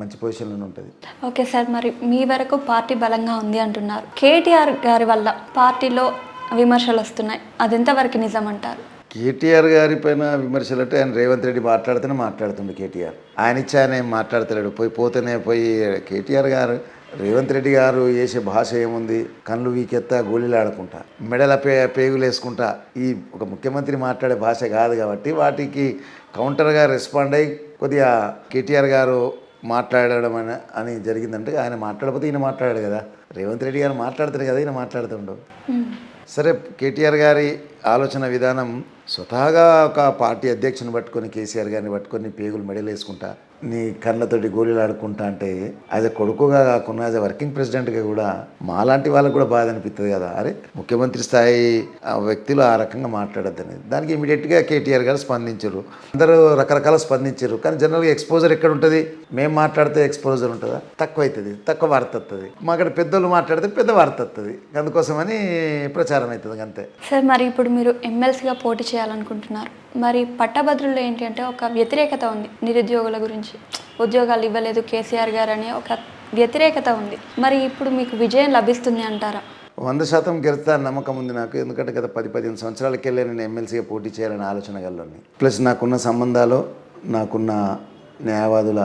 మంచి పొజిషన్లో ఉంటుంది. ఓకే సార్, మరి మీ వరకు పార్టీ బలంగా ఉంది అంటున్నారు. కేటీఆర్ గారి వల్ల పార్టీలో విమర్శలు వస్తున్నాయి, అది ఎంతవరకు నిజం అంటారు? కేటీఆర్ గారి పైన విమర్శలు అంటే ఆయన రేవంత్ రెడ్డి మాట్లాడితేనే మాట్లాడుతుండే. కేటీఆర్ ఆయన ఇచ్చి ఆయన ఏం మాట్లాడతలేడు. పోతేనే కేటీఆర్ గారు రేవంత్ రెడ్డి గారు వేసే భాష ఏముంది? కళ్ళు వీకెత్తా గోళీలు ఆడుకుంటా, మెడల పేగులు వేసుకుంటా, ఈ ఒక ముఖ్యమంత్రి మాట్లాడే భాష కాదు. కాబట్టి వాటికి కౌంటర్గా రెస్పాండ్ అయ్యి కొద్దిగా కేటీఆర్ గారు మాట్లాడడం అని జరిగిందంటే, ఆయన మాట్లాడకపోతే ఈయన మాట్లాడాడు కదా. రేవంత్ రెడ్డి గారు మాట్లాడతారు కదా, ఈయన మాట్లాడుతుండవు. సరే, కేటీఆర్ గారి ఆలోచన విధానం స్వతహాగా ఒక పార్టీ అధ్యక్షుని పట్టుకొని, కేసీఆర్ గారిని పట్టుకొని పేగులు మెడలు వేసుకుంటా, నీ కళ్ళతోటి గోళీలు ఆడుకుంటా అంటే యాజ్ ఎ కొడుకుగా కాకుండా యాజ్ ఎ వర్కింగ్ ప్రెసిడెంట్గా కూడా మాలాంటి వాళ్ళకు కూడా బాధ అనిపిస్తుంది కదా. అరే ముఖ్యమంత్రి స్థాయి వ్యక్తులు ఆ రకంగా మాట్లాడద్దు అనేది. దానికి ఇమీడియట్గా కేటీఆర్ గారు స్పందించారు. అందరూ రకరకాల స్పందించారు. కానీ జనరల్గా ఎక్స్పోజర్ ఎక్కడ ఉంటుంది? మేము మాట్లాడితే ఎక్స్పోజర్ ఉంటుందా? తక్కువ అవుతుంది, తక్కువ వార్త వస్తుంది. మాకు పెద్దోళ్ళు మాట్లాడితే పెద్ద వార్త వస్తుంది. అందుకోసమని ప్రచారం అవుతుంది అంతే. సార్, మరి ఇప్పుడు మీరు ఎమ్మెల్సీగా పోటీ చేయాలనుకుంటున్నారు. మరి పట్టభద్రుల్లో ఏంటి అంటే ఒక వ్యతిరేకత ఉంది, నిరుద్యోగుల గురించి ఉద్యోగాలు ఇవ్వలేదు కేసీఆర్ గారు అనే ఒక వ్యతిరేకత ఉంది. మరి ఇప్పుడు మీకు విజయం లభిస్తుంది అంటారా? 100% గెలుస్తాను నమ్మకం ఉంది నాకు. ఎందుకంటే గత 10-15 సంవత్సరాలకెళ్ళే నేను ఎమ్మెల్సీగా పోటీ చేయాలని ఆలోచన గల్లోని. ప్లస్ నాకున్న సంబంధాలు, నాకున్న న్యాయవాదుల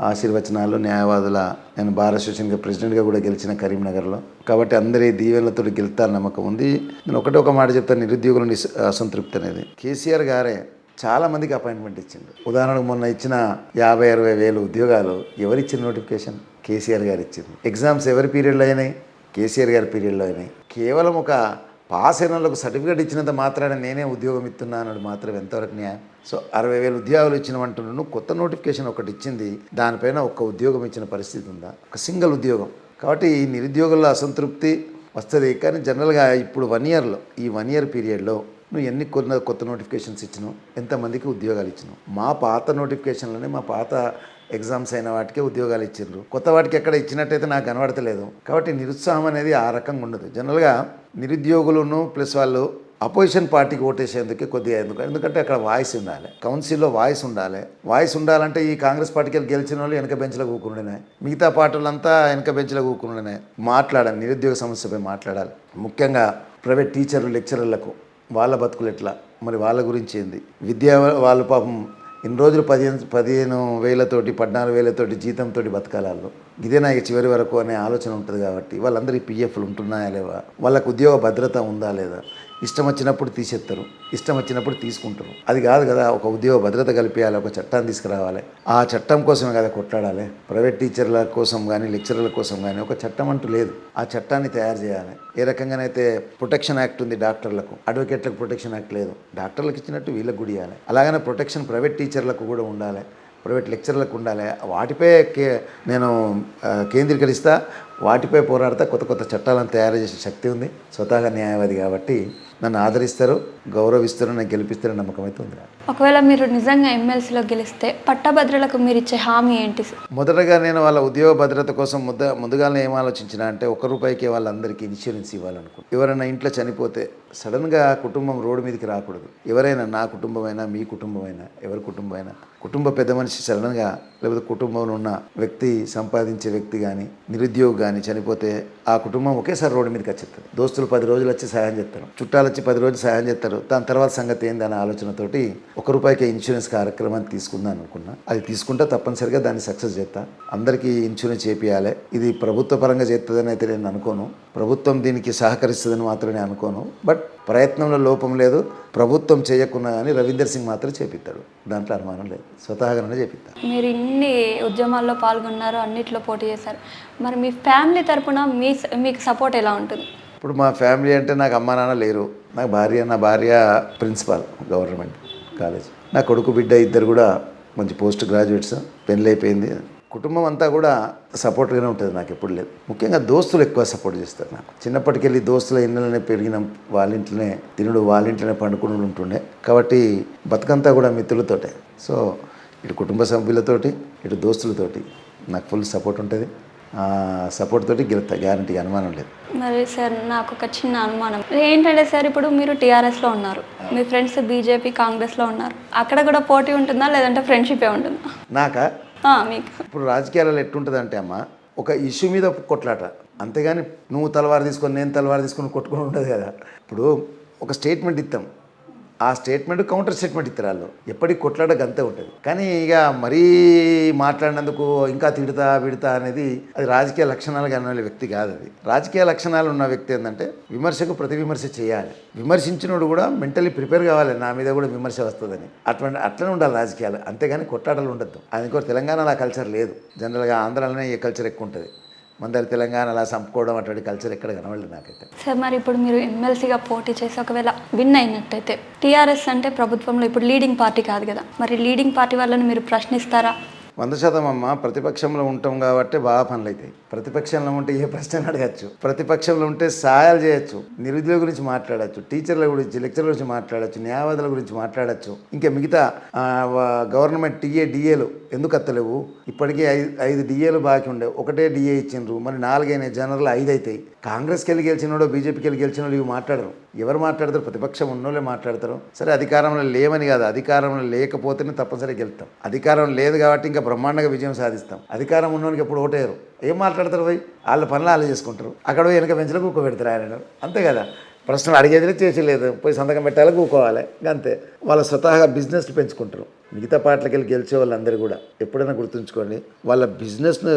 ఆశీర్వచనాలు, న్యాయవాదుల నేను బార్ అసోసియేషన్గా ప్రెసిడెంట్గా కూడా గెలిచిన కరీంనగర్లో. కాబట్టి అందరి దీవెనలతో గెలుస్తారని నమ్మకం ఉంది. నేను ఒక మాట చెప్తాను, నిరుద్యోగుల అసంతృప్తి అనేది కేసీఆర్ గారే చాలా మందికి అపాయింట్మెంట్ ఇచ్చిండు. ఉదాహరణకు మొన్న ఇచ్చిన 50-60 వేలు ఉద్యోగాలు ఎవరిచ్చిన నోటిఫికేషన్? కేసీఆర్ గారు ఇచ్చింది. ఎగ్జామ్స్ ఎవరి పీరియడ్లో అయినాయి? కేసీఆర్ గారి పీరియడ్లో అయినాయి. కేవలం ఒక పాస్ అయిన వాళ్ళకు సర్టిఫికేట్ ఇచ్చినంత మాత్రాన నేనే ఉద్యోగం ఇస్తున్నా అన్నది మాత్రం ఎంతవరకు న్యాయం? సో 60,000 ఉద్యోగాలు ఇచ్చినవంటున్నాను. కొత్త నోటిఫికేషన్ ఒకటి ఇచ్చింది, దానిపైన ఒక్క ఉద్యోగం ఇచ్చిన పరిస్థితి ఉందా? ఒక సింగిల్ ఉద్యోగం. కాబట్టి ఈ నిరుద్యోగుల అసంతృప్తి వస్తుంది. కానీ జనరల్గా ఇప్పుడు 1 ఇయర్లో, ఈ 1 ఇయర్ పీరియడ్లో నువ్వు ఎన్ని కొత్త నోటిఫికేషన్స్ ఇచ్చినావు, ఎంతమందికి ఉద్యోగాలు ఇచ్చినావు? మా పాత నోటిఫికేషన్లోనే, మా పాత ఎగ్జామ్స్ అయిన వాటికే ఉద్యోగాలు ఇచ్చిండ్రు. కొత్త వాటికి ఎక్కడ ఇచ్చినట్టయితే నాకు కనబడతలేదు. కాబట్టి నిరుత్సాహం అనేది ఆ రకంగా ఉండదు. జనరల్గా నిరుద్యోగులను ప్లస్ వాళ్ళు అపోజిషన్ పార్టీకి ఓటేసేందుకే కొద్దిగా ఎందుకంటే అక్కడ వాయిస్ ఉండాలి, కౌన్సిల్లో వాయిస్ ఉండాలి. వాయిస్ ఉండాలంటే ఈ కాంగ్రెస్ పార్టీకి గెలిచిన వాళ్ళు వెనక బెంచ్లో కూకునే, మిగతా పార్టీలంతా వెనక బెంచ్లో కూకునే మాట్లాడాలి. నిరుద్యోగ సమస్యపై మాట్లాడాలి. ముఖ్యంగా ప్రైవేట్ టీచర్లు, లెక్చరర్లకు వాళ్ళ బతుకులు ఎట్లా, మరి వాళ్ళ గురించి ఏంది? విద్యా వాళ్ళు పాపం ఇన్ని రోజులు 15,000తోటి 14,000తోటి జీతంతో బతకాలలో ఇదే నాకు చివరి వరకు అనే ఆలోచన ఉంటుంది. కాబట్టి వాళ్ళందరికీ పిఎఫ్లు ఉంటున్నాయా లేవా, వాళ్ళకు ఉద్యోగ భద్రత ఉందా లేదా, ఇష్టం వచ్చినప్పుడు తీసేస్తారు, ఇష్టం వచ్చినప్పుడు తీసుకుంటారు. అది కాదు కదా. ఒక ఉద్యోగ భద్రత కల్పించాలి, ఒక చట్టాన్ని తీసుకురావాలి. ఆ చట్టం కోసమే కదా కొట్లాడాలి. ప్రైవేట్ టీచర్ల కోసం కానీ లెక్చరర్ల కోసం కానీ ఒక చట్టం అంటూ లేదు. ఆ చట్టాన్ని తయారు చేయాలి. ఏ రకంగానైతే ప్రొటెక్షన్ యాక్ట్ ఉంది డాక్టర్లకు, అడ్వకేట్లకు ప్రొటెక్షన్ యాక్ట్ లేదు. డాక్టర్లకు ఇచ్చినట్టు వీళ్ళకు కూడా ఇవ్వాలి. అలాగనే ప్రొటెక్షన్ ప్రైవేట్ టీచర్లకు కూడా ఉండాలి, ప్రైవేట్ లెక్చర్లకు ఉండాలి. వాటిపై నేను కేంద్రీకరిస్తా, వాటిపై పోరాడతా. కొత్త చట్టాలను తయారు చేసే శక్తి ఉంది. స్వతహాగా న్యాయవాది కాబట్టి నన్ను ఆదరిస్తారు, గౌరవిస్తారు, నాకు గెలిపిస్తారని నమ్మకం అయితే ఉంది. ఒకవేళ మీరు నిజంగా ఎమ్మెల్సీలో గెలిస్తే పట్టభద్రులకు మీరు ఇచ్చే హామీ ఏంటి? మొదటగా నేను వాళ్ళ ఉద్యోగ భద్రత కోసం ముందుగానే ఏం ఆలోచించిన అంటే ₹1 వాళ్ళందరికీ ఇన్సూరెన్స్ ఇవ్వాలనుకుంటున్నాను. ఎవరైనా ఇంట్లో చనిపోతే సడన్గా కుటుంబం రోడ్డు మీదకి రాకూడదు. ఎవరైనా, నా కుటుంబమైనా, మీ కుటుంబమైనా, ఎవరి కుటుంబమైనా, కుటుంబ పెద్ద మనిషి సడన్గా లేకపోతే కుటుంబంలో ఉన్న వ్యక్తి, సంపాదించే వ్యక్తి కానీ, నిరుద్యోగి కానీ చనిపోతే ఆ కుటుంబం ఒకేసారి రోడ్డు మీదకి వచ్చేస్తుంది. దోస్తులు 10 రోజులు వచ్చి సాయం చేస్తారు, చుట్టాలు వచ్చి 10 రోజులు సాయం చేస్తారు. దాని తర్వాత సంగతి ఏంది అనే ఆలోచనతోటి ₹1 ఇన్సూరెన్స్ కార్యక్రమాన్ని తీసుకుందాం అనుకున్నా. అది తీసుకుంటే తప్పనిసరిగా దాన్ని సక్సెస్ చేస్తా. అందరికీ ఇన్సూరెన్స్ చేపియాలి. ఇది ప్రభుత్వ పరంగా చేస్తుందని అయితే నేను అనుకోను, ప్రభుత్వం దీనికి సహకరిస్తుందని మాత్రమే అనుకోను. బట్ ప్రయత్నంలో లోపం లేదు. ప్రభుత్వం చేయకున్నా కానీ రవీందర్ సింగ్ మాత్రం చేపిస్తాడు, దాంట్లో అనుమానం లేదు. స్వతహాగానే చేపిస్తాడు. మీరు ఇన్ని ఉద్యమాల్లో పాల్గొన్నారు, అన్నిట్లో పోటీ చేశారు. మరి మీ ఫ్యామిలీ తరపున మీకు సపోర్ట్ ఎలా ఉంటుంది? ఇప్పుడు మా ఫ్యామిలీ అంటే నాకు అమ్మా నాన్న లేరు. నా భార్య ప్రిన్సిపాల్ గవర్నమెంట్ కాలేజ్. నా కొడుకు బిడ్డ ఇద్దరు కూడా మంచి పోస్ట్ గ్రాడ్యుయేట్స్, పెళ్ళి అయిపోయింది. కుటుంబం అంతా కూడా సపోర్ట్గానే ఉంటుంది. నాకు ఎప్పుడు లేదు. ముఖ్యంగా దోస్తులు ఎక్కువ సపోర్ట్ చేస్తారు నాకు. చిన్నప్పటికెళ్ళి దోస్తుల ఇళ్ళనే పెరిగిన, వాళ్ళ ఇంట్లోనే తినుడు, వాళ్ళ ఇంట్లోనే పండుకుని ఉంటుండే. కాబట్టి బతుకంతా కూడా మిత్రులతోటే. సో ఇటు కుటుంబ సభ్యులతోటి, ఇటు దోస్తులతోటి నాకు ఫుల్ సపోర్ట్ ఉంటుంది. సపోర్ట్ తోటి గెలుస్తా, గ్యారంటీ, అనుమానం లేదు. మరి సార్ నాకు ఒక చిన్న అనుమానం ఏంటంటే సార్, ఇప్పుడు మీరు టీఆర్ఎస్లో ఉన్నారు, మీ ఫ్రెండ్స్ బీజేపీ కాంగ్రెస్లో ఉన్నారు. అక్కడ కూడా పోటీ ఉంటుందా లేదంటే ఫ్రెండ్షిపే ఉంటుందా? నాకా? మీకు ఇప్పుడు రాజకీయాలలో ఎట్టుంటుంది అంటే అమ్మ, ఒక ఇష్యూ మీద కొట్లాట, అంతేగాని నువ్వు తలవారు తీసుకొని నేను తలవారు తీసుకొని కొట్టుకొని ఉండదు కదా. ఇప్పుడు ఒక స్టేట్మెంట్ ఇస్తాం, ఆ స్టేట్మెంట్ కౌంటర్ స్టేట్మెంట్ ఇస్తారు వాళ్ళు. ఎప్పటికి కొట్లాట గంతే ఉంటుంది. కానీ ఇక మరీ మాట్లాడినందుకు ఇంకా తిడతా విడతా అనేది అది రాజకీయ లక్షణాలు కానీ వ్యక్తి కాదు. అది రాజకీయ లక్షణాలు ఉన్న వ్యక్తి ఏంటంటే విమర్శకు ప్రతి విమర్శ చేయాలి. విమర్శించినోడు కూడా మెంటలీ ప్రిపేర్ కావాలి, నా మీద కూడా విమర్శ వస్తుందని. అట్లనే ఉండాలి రాజకీయాలు, అంతేగాని కొట్లాటలు ఉండద్దు. అది ఇంకో తెలంగాణలో ఆ కల్చర్ లేదు. జనరల్గా ఆంధ్రాలోనే ఈ కల్చర్ ఎక్కువ ఉంటుంది. మందరి తెలంగాణ అలా చంపుకోవడం అటువంటి కల్చర్ ఎక్కడ కనబడలేదు నాకైతే. సార్ మరి ఇప్పుడు మీరు ఎమ్మెల్సీగా పోటీ చేసి ఒకవేళ విన్ అయినట్టయితే, టీఆర్ఎస్ అంటే ప్రభుత్వంలో ఇప్పుడు లీడింగ్ పార్టీ కాదు కదా, మరి లీడింగ్ పార్టీ వాళ్ళని మీరు ప్రశ్నిస్తారా? 100% అమ్మ. ప్రతిపక్షంలో ఉంటాం కాబట్టి బాగా పనులు అవుతాయి. ప్రతిపక్షంలో ఉంటే ఏ ప్రశ్న అడగచ్చు, ప్రతిపక్షంలో ఉంటే సహాయాలు చేయొచ్చు, నిరుద్యోగుల గురించి మాట్లాడచ్చు, టీచర్ల గురించి, లెక్చర్ల గురించి మాట్లాడచ్చు, న్యాయవాదుల గురించి మాట్లాడచ్చు. ఇంకా మిగతా గవర్నమెంట్ డిఏలు ఎందుకు అత్తలేవు? ఇప్పటికీ 5 డిఏలు బాకీ ఉండే, ఒకటే డిఏ ఇచ్చిండ్రు. మరి 4 అయినాయి, జనరల్ 5 అవుతాయి. కాంగ్రెస్కి వెళ్ళి గెలిచినోడో బీజేపీకి వెళ్ళి గెలిచినోడు ఇవి మాట్లాడరు. ఎవరు మాట్లాడతారు? ప్రతిపక్షం ఉన్నోళ్ళే మాట్లాడతారు. సరే, అధికారంలో లేమని కాదు, అధికారంలో లేకపోతేనే తప్పనిసరిగా గెలుస్తాం. అధికారం లేదు కాబట్టి ఇంకా బ్రహ్మాండంగా విజయం సాధిస్తాం. అధికారం ఉన్నోనికి ఎప్పుడు ఓటేయరు. ఏం మాట్లాడతారు? పోయి వాళ్ళ పనులు వాళ్ళు చేసుకుంటారు. అక్కడ పోయి వెనక బెంచ్లో కూకోబెడతారు ఆయన, అంతే కదా. ప్రశ్నలు అడిగేది చేసేలేదు, పోయి సంతకం పెట్టాలి, కూకోవాలి, అంతే. వాళ్ళ స్వతహాగా బిజినెస్ పెంచుకుంటారు. మిగతా పార్టీలకు వెళ్ళి గెలిచే వాళ్ళందరూ కూడా ఎప్పుడైనా గుర్తుంచుకోండి, వాళ్ళ బిజినెస్ను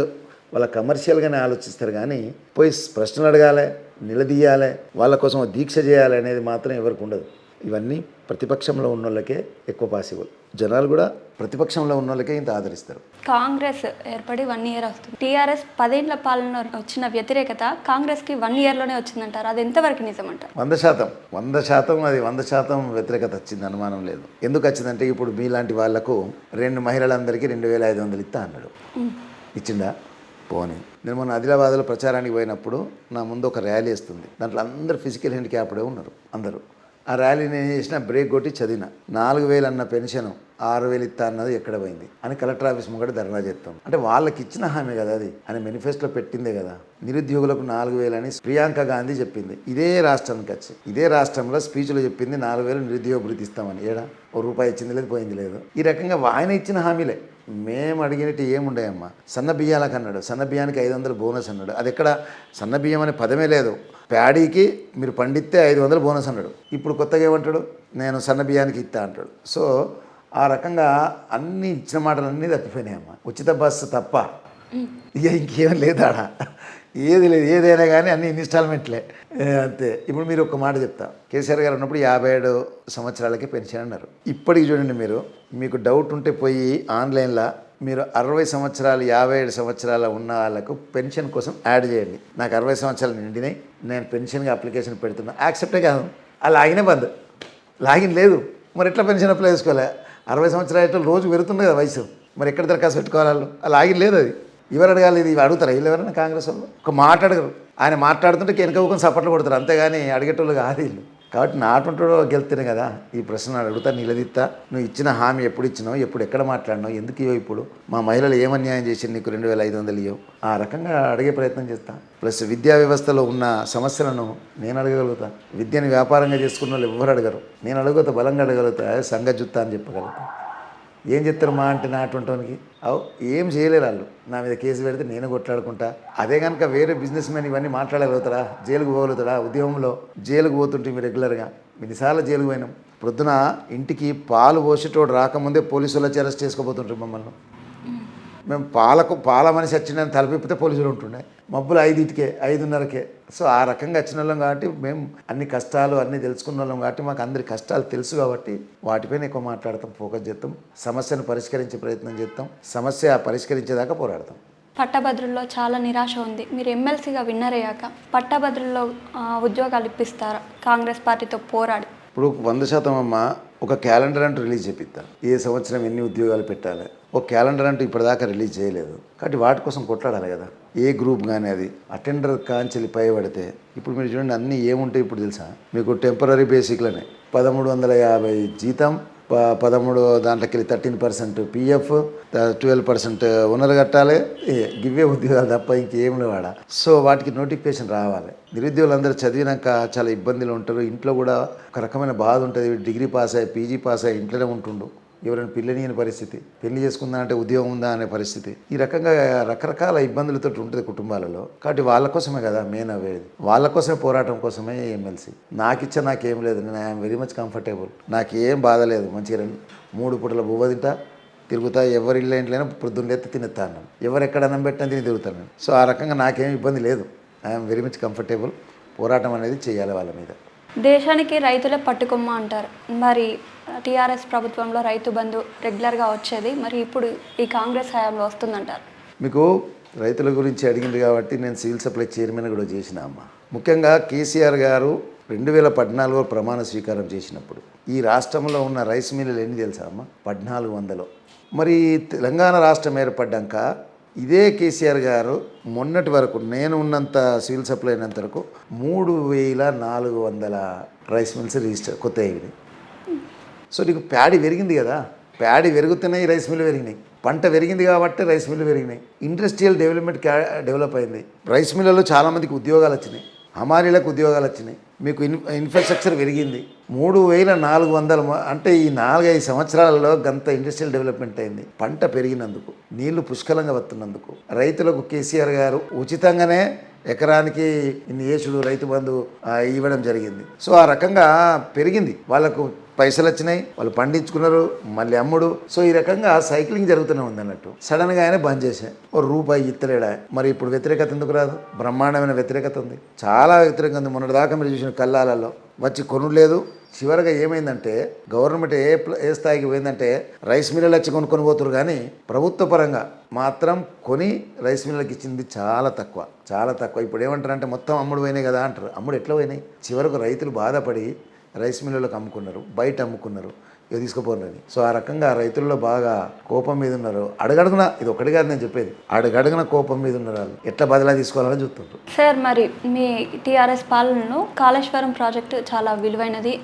వాళ్ళ కమర్షియల్గానే ఆలోచిస్తారు. కానీ పోయి ప్రశ్నలు అడగాలి, నిలదీయాలి, వాళ్ళ కోసం దీక్ష చేయాలి అనేది మాత్రం ఎవరికి ఉండదు. ఇవన్నీ ప్రతిపక్షంలో ఉన్న వాళ్ళకే ఎక్కువ పాసిబుల్. జనాలు కూడా ప్రతిపక్షంలో ఉన్న వాళ్ళకే ఇంత ఆదరిస్తారు. కాంగ్రెస్ ఏర్పడి 1 ఇయర్ అవుతుంది. టీఆర్ఎస్ 10 ఏళ్ల పాలన వచ్చిన వ్యతిరేకత కాంగ్రెస్కి 1 ఇయర్లోనే వచ్చిందంటారు. అది ఎంతవరకు నిజమంటారు? 100% అది 100% వ్యతిరేకత వచ్చింది, అనుమానం లేదు. ఎందుకు వచ్చిందంటే ఇప్పుడు మీలాంటి వాళ్లకు 2 మహిళలందరికీ 2500 ఇస్తా అన్నాడు. ఇచ్చిందా? పోనీ. నేను మొన్న ఆదిలాబాద్లో ప్రచారానికి పోయినప్పుడు నా ముందు ఒక ర్యాలీ వస్తుంది. దాంట్లో అందరూ ఫిజికల్ హ్యాండిక్యాప్డే ఉన్నారు అందరూ. ఆ ర్యాలీ నేను చేసిన బ్రేక్ కొట్టి చదివిన, 4000 అన్న పెన్షన్ 6000 ఇస్తా అన్నది ఎక్కడ పోయింది అని కలెక్టర్ ఆఫీస్ ముంగట ధర్నా చేస్తాం. అంటే వాళ్ళకి ఇచ్చిన హామీ కదా అది, అని మేనిఫెస్టోలో పెట్టిందే కదా. నిరుద్యోగులకు 4000 అని ప్రియాంక గాంధీ చెప్పింది. ఇదే రాష్ట్రానికి వచ్చి ఇదే రాష్ట్రంలో స్పీచ్లో చెప్పింది 4000 నిరుద్యోగ భృతి ఇస్తామని. ఏడా ₹1 ఇచ్చింది లేదు, పోయింది లేదు. ఈ రకంగా ఆయన ఇచ్చిన హామీలే. మేము అడిగినట్టు ఏముండయమ్మా. సన్న బియ్యాలకు అన్నాడు, సన్న బియ్యానికి 500 బోనస్ అన్నాడు. అది ఎక్కడ? సన్న బియ్యం అనే పదమే లేదు. ప్యాడీకి మీరు పండిస్తే 500 బోనస్ అన్నాడు. ఇప్పుడు కొత్తగా ఏమంటాడు? నేను సన్న బియ్యానికి ఇస్తా అంటాడు. సో ఆ రకంగా అన్నీ ఇచ్చిన మాటలన్నీ తప్పిపోయినాయమ్మా. ఉచిత బస్సు తప్ప ఇక ఇంకేం లేదాడా, ఏది లేదు. ఏదైనా కానీ అన్ని ఇన్స్టాల్మెంట్లే, అంతే. ఇప్పుడు మీరు ఒక మాట చెప్తా. కేసీఆర్ గారు ఉన్నప్పుడు 57 సంవత్సరాలకి పెన్షన్ అన్నారు. ఇప్పటికి చూడండి, మీకు డౌట్ ఉంటే పోయి ఆన్లైన్లో మీరు 60 సంవత్సరాలు 57 సంవత్సరాల ఉన్న వాళ్ళకు పెన్షన్ కోసం యాడ్ చేయండి. నాకు 60 సంవత్సరాలు నిండినాయి, నేను పెన్షన్గా అప్లికేషన్ పెడుతున్నా. యాక్సెప్టే కాదు, ఆ లాగినే బంద్, లాగిన్ లేదు. మరి ఎట్లా పెన్షన్ అప్లై చేసుకోవాలి? 60 సంవత్సరాలు రోజు పెరుగుతుంది కదా వయసు, మరి ఎక్కడ దరఖాస్తు పెట్టుకోవాలి? వాళ్ళు ఆ లాగిన్ లేదు. అది ఎవరు అడగాలి? ఇది అడుగుతారా వీళ్ళు? ఎవరైనా కాంగ్రెస్ వాళ్ళు ఒక మాట అడగరు. ఆయన మాట్లాడుతుంటే వెనక ఊకొని సపోర్ట్లు కొడతారు, అంతేగాని అడిగేటోళ్ళు కాదు వీళ్ళు. కాబట్టి నాటుంటాడో గెలుతేనే కదా ఈ ప్రశ్న అడుగుతా, నిలదీస్తా. నువ్వు ఇచ్చిన హామీ ఎప్పుడు ఇచ్చినావు, ఎప్పుడు ఎక్కడ మాట్లాడినావు, ఎందుకు ఇవ్వవు, ఇప్పుడు మా మహిళలు ఏమన్యాయం చేసి నీకు 2500 ఇవ్వవు, ఆ రకంగా అడిగే ప్రయత్నం చేస్తా. ప్లస్ విద్యా వ్యవస్థలో ఉన్న సమస్యలను నేను అడగగలుగుతా. విద్యను వ్యాపారంగా చేసుకున్న వాళ్ళు ఎవరు అడగరు. నేను అడుగుతా, బలంగా అడగలుగుతా, సంఘ జుత్తా అని చెప్పగలుగుతా. ఏం చెప్తారు మా అంటే నా అటువంటి వానికి అవు ఏం చేయలేరు వాళ్ళు. నా మీద కేసు పెడితే నేను కొట్లాడుకుంటా. అదే కనుక వేరే బిజినెస్ మ్యాన్ ఇవన్నీ మాట్లాడగలుగుతారా? జైలుకు పోగలుగుతాడా? ఉద్యమంలో జైలుకు పోతుంటే మీరు రెగ్యులర్గా ఎన్నిసార్లు జైలుకు పోయినాం. ప్రొద్దున ఇంటికి పాలు పోసేటోడు రాకముందే పోలీసులు వచ్చి అరెస్ట్ చేసుకోబోతుంటారు మమ్మల్ని. మేము పాల మనిషి వచ్చిందని తలపిప్పితే పోలీసులు ఉంటుండే. మబ్బులు 5కే 5:30కే. సో ఆ రకంగా వచ్చిన వాళ్ళం కాబట్టి మేము అన్ని కష్టాలు అన్నీ తెలుసుకున్న వాళ్ళం కాబట్టి మాకు అందరి కష్టాలు తెలుసు కాబట్టి వాటిపైన ఎక్కువ మాట్లాడతాం, ఫోకస్ చేస్తాం, సమస్యను పరిష్కరించే ప్రయత్నం చేస్తాం, సమస్య పరిష్కరించేదాకా పోరాడతాం. పట్టభద్రుల్లో చాలా నిరాశ ఉంది. మీరు ఎమ్మెల్సీగా విన్నర్ అయ్యాక పట్టభద్రుల్లో ఉద్యోగాలు ఇప్పిస్తారా కాంగ్రెస్ పార్టీతో పోరాడి? ఇప్పుడు 100% అమ్మ ఒక క్యాలెండర్ అంటూ రిలీజ్ చేపిస్తాను. ఏ సంవత్సరం ఎన్ని ఉద్యోగాలు పెట్టాలి ఒక క్యాలెండర్ అంటూ ఇప్పటిదాకా రిలీజ్ చేయలేదు. కాబట్టి వాటి కోసం కొట్లాడాలి కదా. ఏ గ్రూప్ కానీ అది అటెండర్ కాంచెలి పై పడితే ఇప్పుడు మీరు చూడండి అన్నీ ఏముంటాయి ఇప్పుడు తెలుసా మీకు? టెంపరీ బేసిక్లోనే 1350 జీతం, 13 దాంట్లోకి వెళ్ళి 13% పిఎఫ్, 12% ఓనర్ కట్టాలి. గివే ఉద్యోగాలు తప్ప ఇంకేం లేవాడ. సో వాటికి నోటిఫికేషన్ రావాలి. నిరుద్యోగులందరూ చదివినాక చాలా ఇబ్బందులు ఉంటారు. ఇంట్లో కూడా ఒక రకమైన బాధ ఉంటుంది. డిగ్రీ పాస్ అయ్యి పీజీ పాస్ అయ్యి ఇంట్లోనే ఉంటుండు. ఎవరైనా పిల్లనియని పరిస్థితి, పెళ్లి చేసుకుందా అంటే ఉద్యోగం ఉందా అనే పరిస్థితి. ఈ రకంగా రకరకాల ఇబ్బందులతో ఉంటుంది కుటుంబాలలో. కాబట్టి వాళ్ళ కోసమే కదా మెయిన్ అవేది. వాళ్ళ కోసమే పోరాటం కోసమే ఎమ్మెల్సీ. నాకేం లేదు. నేను ఐఎమ్ వెరీ మచ్ కంఫర్టబుల్. నాకేం బాధ లేదు. మంచిగా 3 పూటల బువ్వ తింటా, తిరుగుతా. ఎవరి ఇంట్లోనైనా పొద్దున్న ఎత్తి తినేస్తా అన్నాను. ఎవరు ఎక్కడ అన్నం పెట్టినా తిని తిరుగుతాను నేను. సో ఆ రకంగా నాకేం ఇబ్బంది లేదు. I'm very much comfortable. పోరాటం అనేది చేయాలి వాళ్ళ మీద. దేశానికి రైతులే పట్టుకొమ్మ అంటారు. మరి టీఆర్ఎస్ ప్రభుత్వంలో రైతు బంధు రెగ్యులర్గా వచ్చేది, మరి ఇప్పుడు ఈ కాంగ్రెస్ హయాంలో వస్తుందంటారు. మీకు రైతుల గురించి అడిగింది కాబట్టి నేను సివిల్ సప్లై చైర్మన్ కూడా చేసిన అమ్మ. ముఖ్యంగా కేసీఆర్ గారు 2014లో ప్రమాణ స్వీకారం చేసినప్పుడు ఈ రాష్ట్రంలో ఉన్న రైస్ మిల్లులు ఎన్ని తెలుసా అమ్మ? 1400. మరి తెలంగాణ రాష్ట్రం ఏర్పడ్డాక ఇదే కేసీఆర్ గారు మొన్నటి వరకు నేను ఉన్నంత సివిల్ సప్లై అయినంత వరకు 3400 రైస్ మిల్స్ రిజిస్టర్ కొత్త అయ్యింది. సో నీకు ప్యాడీ పెరిగింది కదా, ప్యాడీ పెరుగుతున్నాయి, రైస్ మిల్లు పెరిగినాయి. పంట పెరిగింది కాబట్టి రైస్ మిల్లు పెరిగినాయి. ఇండస్ట్రియల్ డెవలప్మెంట్ డెవలప్ అయింది. రైస్ మిల్లులో చాలామందికి ఉద్యోగాలు వచ్చినాయి, హమారీలకు ఉద్యోగాలు వచ్చినాయి. మీకు ఇన్ఫ్రాస్ట్రక్చర్ పెరిగింది. 3400 అంటే ఈ 4-5 సంవత్సరాలలో గంత ఇండస్ట్రియల్ డెవలప్మెంట్ అయింది. పంట పెరిగినందుకు, నీళ్లు పుష్కలంగా వస్తున్నందుకు, రైతులకు కేసీఆర్ గారు ఉచితంగానే ఎకరానికి ఇన్ని ఏసుడు రైతు బంధు ఇవ్వడం జరిగింది. సో ఆ రకంగా పెరిగింది. వాళ్ళకు పైసలు వచ్చినాయి, వాళ్ళు పండించుకున్నారు, మళ్ళీ అమ్ముడు. సో ఈ రకంగా సైక్లింగ్ జరుగుతూనే ఉంది అన్నట్టు. సడన్గా ఆయన బంద్ చేసే ₹1 ఇత్తలేడా. మరి ఇప్పుడు వ్యతిరేకత ఎందుకు రాదు? బ్రహ్మాండమైన వ్యతిరేకత ఉంది, చాలా వ్యతిరేకత ఉంది. మొన్నటిదాకా మీరు చూసిన కల్లాలలో వచ్చి కొనులేదు. చివరిగా ఏమైందంటే గవర్నమెంట్ ఏ స్థాయికి పోయిందంటే రైస్ మిల్లులు వచ్చి కొనుక్కొని పోతున్నారు, కానీ ప్రభుత్వ పరంగా మాత్రం కొని రైస్ మిల్లులకు ఇచ్చింది చాలా తక్కువ, చాలా తక్కువ. ఇప్పుడు ఏమంటారంటే మొత్తం అమ్ముడు పోయినాయి కదా అంటారు. అమ్ముడు ఎట్లా పోయినాయి? చివరకు రైతులు బాధపడి రైస్ మిల్లులకు అమ్ముకున్నారు, బయట అమ్ముకున్నారు, ఇక తీసుకుపోరని. సో ఆ రకంగా రైతుల్లో బాగా కోపం మీద ఉన్నారు. అడుగడుగున, ఇది ఒకటి కాదు నేను చెప్పేది, అడుగడుగున కోపం మీద ఉన్నారు. వాళ్ళు ఎట్లా బదిలా తీసుకోవాలని చూస్తుంటారు. సార్, మరి మీ టీఆర్ఎస్ పాలనలో కాళేశ్వరం ప్రాజెక్టు చాలా విలువైనది,